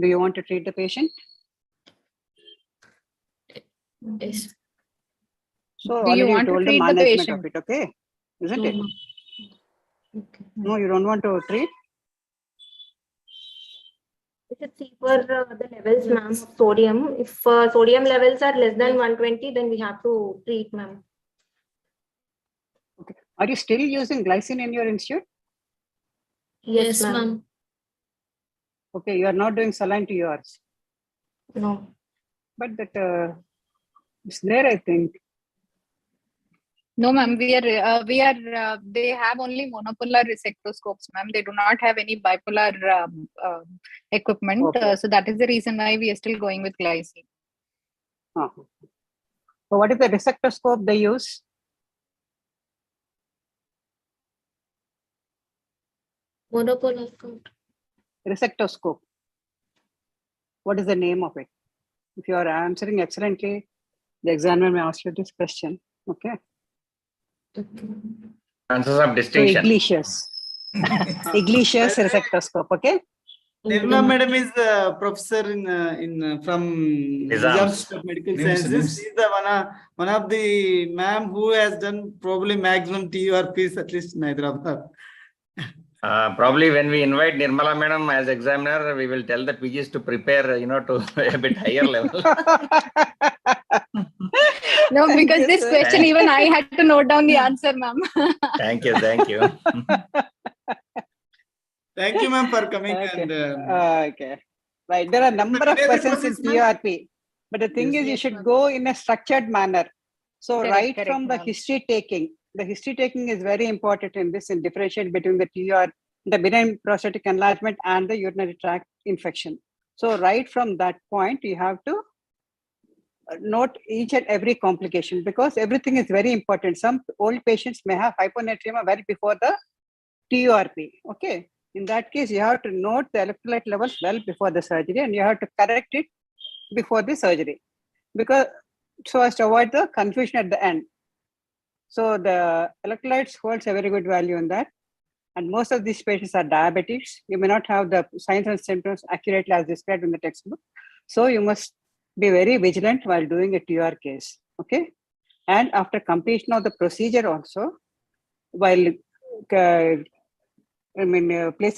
do you want to treat the patient? Yes. So Do you already want to told the treat the management patient? of it, okay? Isn't No, it? ma'am. Okay. No, you don't want to treat? We should see for the levels, ma'am, of sodium. If sodium levels are less than 120, then we have to treat, ma'am. Okay. Are you still using glycine in your institute? Yes, ma'am. Okay, you are not doing saline to yours. No. But that it's there, I think. No, ma'am. They have only monopolar resectoscopes, ma'am. They do not have any bipolar equipment. Okay. So that is the reason why we are still going with glycine. So what is the resectoscope they use? Monopolar count. Resectoscope. What is the name of it? If you are answering excellently, the examiner may ask you this question. Okay. Chances of So distinction. Iglesias. Iglesias resectoscope. Okay. Nirma madam is professor in from Nizam Institute of Medical Sciences. She is the one of the ma'am who has done probably maximum TURPs at least in Hyderabad. Probably when we invite Nirmala madam as examiner, we will tell the PGs to prepare, to a bit higher level. No, because this sir. question even I had to note down the answer, ma'am. Thank you. Thank you. Thank you, ma'am, for coming. Okay. And Okay. Right. There are a number of questions in TURP, but the thing is, you should go in a structured manner. So Correct, from the ma'am. history taking, the history taking is very important in this and differentiate between the TUR, the benign prostatic enlargement and the urinary tract infection. So right from that point, you have to note each and every complication because everything is very important. Some old patients may have hyponatremia well before the TURP. Okay. In that case, you have to note the electrolyte levels well before the surgery and you have to correct it before the surgery. Because so as to avoid the confusion at the end. So the electrolytes holds a very good value in that. And most of these patients are diabetics. You may not have the signs and symptoms accurately as described in the textbook. So you must be very vigilant while doing a TUR case, okay? And after completion of the procedure also, while placing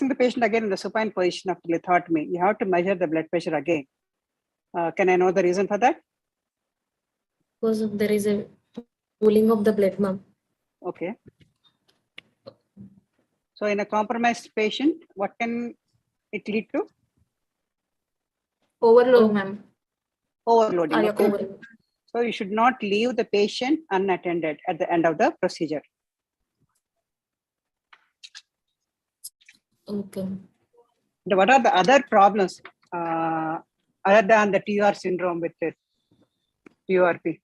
the patient again in the supine position after lithotomy, you have to measure the blood pressure again. Can I know the reason for that? Because there is a pooling of the blood, ma'am. Okay. So in a compromised patient, what can it lead to? Overload, ma'am. Overloading. Okay. Overload. So you should not leave the patient unattended at the end of the procedure. Okay. What are the other problems other than the TUR syndrome with the TURP?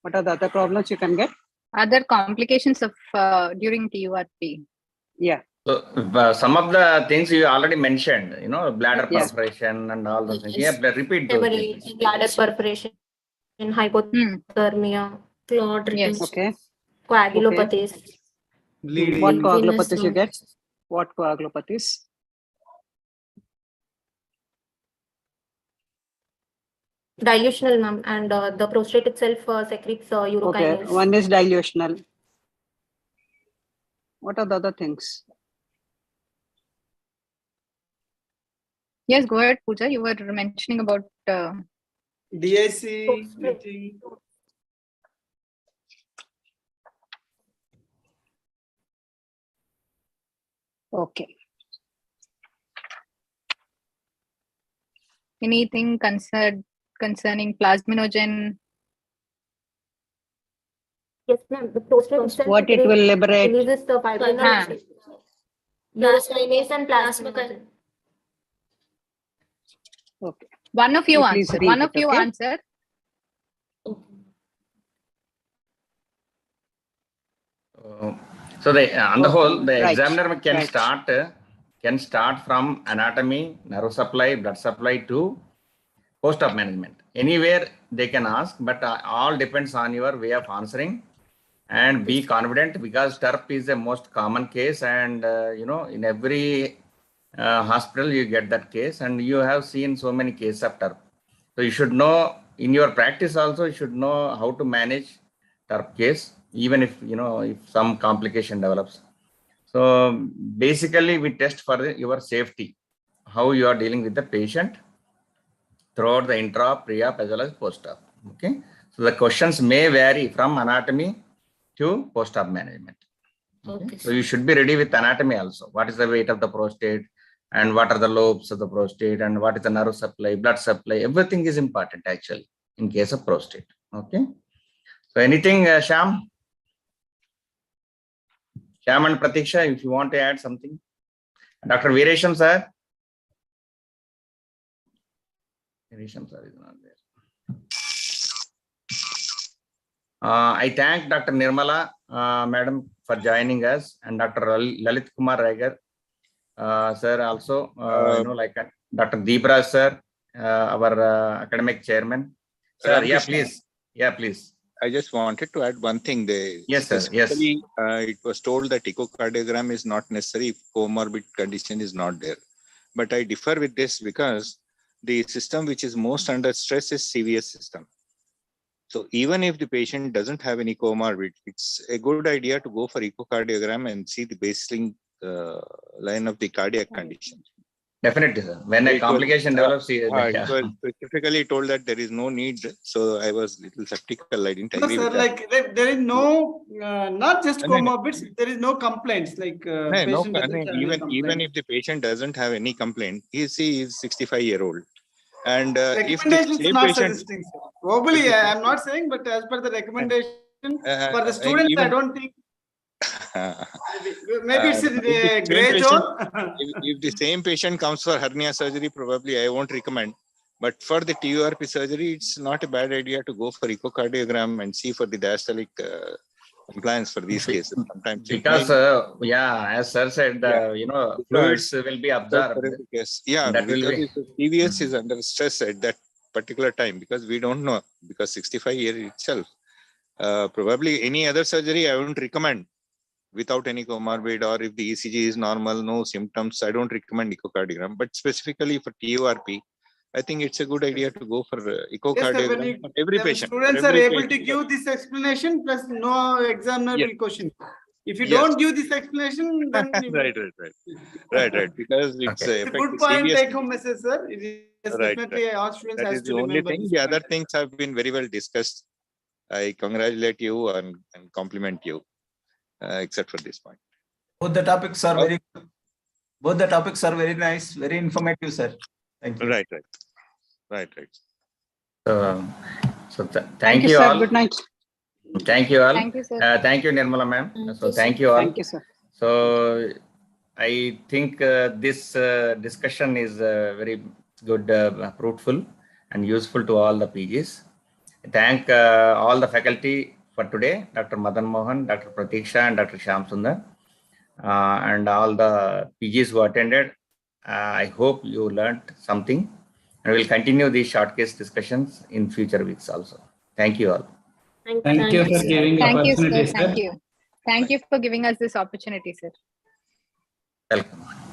What are the other problems you can get? Other complications of during TURP. Yeah. So some of the things you already mentioned, you know, bladder Yes. perforation and all those things. Yes. Yeah, repeat those Hemorrhage, things. bladder perforation, hypothermia, clot Yes. retention, Okay. coagulopathies. Bleeding. What Venous coagulopathies you node. get? What coagulopathies? Dilutional, ma'am, and the prostate itself secretes Okay. urokinase. One is dilutional. What are the other things? Yes, go ahead, Pooja. You were mentioning about DIC, bleeding. Okay. anything concerning plasminogen. Yes, ma'am. The prostate itself What it will liberate. releases the fibrinogen, urokinase and plasminogen. Okay. One of you Please answer. read One it, of you okay? answer. So the on the whole, the Right, examiner can right. start from anatomy, nerve supply, blood supply to post-op management. Anywhere they can ask, but all depends on your way of answering. And be confident, because TURP is the most common case, and you know, in every hospital you get that case, and you have seen so many cases of TURP. So you should know in your practice also, you should know how to manage TURP case, even if, you know, if some complication develops. So basically we test for your safety, how you are dealing with the patient throughout the intra, pre-op as well as post-op. Okay. So the questions may vary from anatomy to post-op management. Okay. So you should be ready with anatomy also. What is the weight of the prostate, and what are the lobes of the prostate, and what is the nerve supply, blood supply? Everything is important actually in case of prostate. Okay. So anything, Shyam? Shyam and Pratiksha, if you want to add something. Dr. Veeresham sir. Veeresham sir is not there. I thank Dr. Nirmala, madam, for joining us, and Dr. Lalit Kumar Raigar, sir, also, you know, like Dr. Deepraj sir, our academic chairman. Sir, yeah, please. Yeah, please. I just wanted to add one thing. Yes, sir. Yes. It was told that echocardiogram is not necessary if comorbid condition is not there. But I differ with this, because the system which is most under stress is CVS system. So even if the patient doesn't have any comorbid, it's a good idea to go for echocardiogram and see the baseline line of the cardiac condition. Definitely, sir. When a complication develops, it was specifically told that there is no need. So I was a little skeptical. I didn't agree with that. Like there is no, not just comorbids, there is no complaints. Like patient doesn't have any complaint. Even if the patient doesn't have any complaint, he is 65-year-old. And if the recommendations same not patient, suggesting, sir. Probably, I am not saying, but as per the recommendation for the students, I don't think. Maybe it's a gray zone. if the same patient comes for hernia surgery, probably I won't recommend. But for the TURP surgery, it's not a bad idea to go for echocardiogram and see for the diastolic compliance for these cases. Sometimes because yeah, as sir said, you know, fluids will be absorbed. Yes, yeah, that will because be TVS is under stress at that particular time, because we don't know, because 65 years itself, probably any other surgery I wouldn't recommend without any comorbid, or if the ECG is normal, no symptoms, I don't recommend echocardiogram. But specifically for TURP, I think it's a good idea to go for echocardiogram for every patient. Students are able to give this explanation, plus no examiner will question. If you don't give this explanation, then right. Because it's a good point. Take home message, sir. It is definitely all students that has is to the only remember. thing. The other things have been very well discussed. I congratulate you and compliment you, except for this point. Both the topics are very nice, very informative, sir. Thank you. Right. Thank you sir. all. Good night. Thank you all. Thank you, sir. Thank you, Nirmala ma'am. Thank you all. Thank you, sir. So I think this discussion is very good, fruitful and useful to all the PGs. Thank all the faculty for today, Dr. Madan Mohan, Dr. Pratiksha, and Dr. Shyam Sundar, and all the PGs who attended. I hope you learned something, and we'll continue these short case discussions in future weeks also. Thank you all. Thank you for giving Thank you, opportunity, sir. sir. Thank you for giving us this opportunity, sir. Welcome.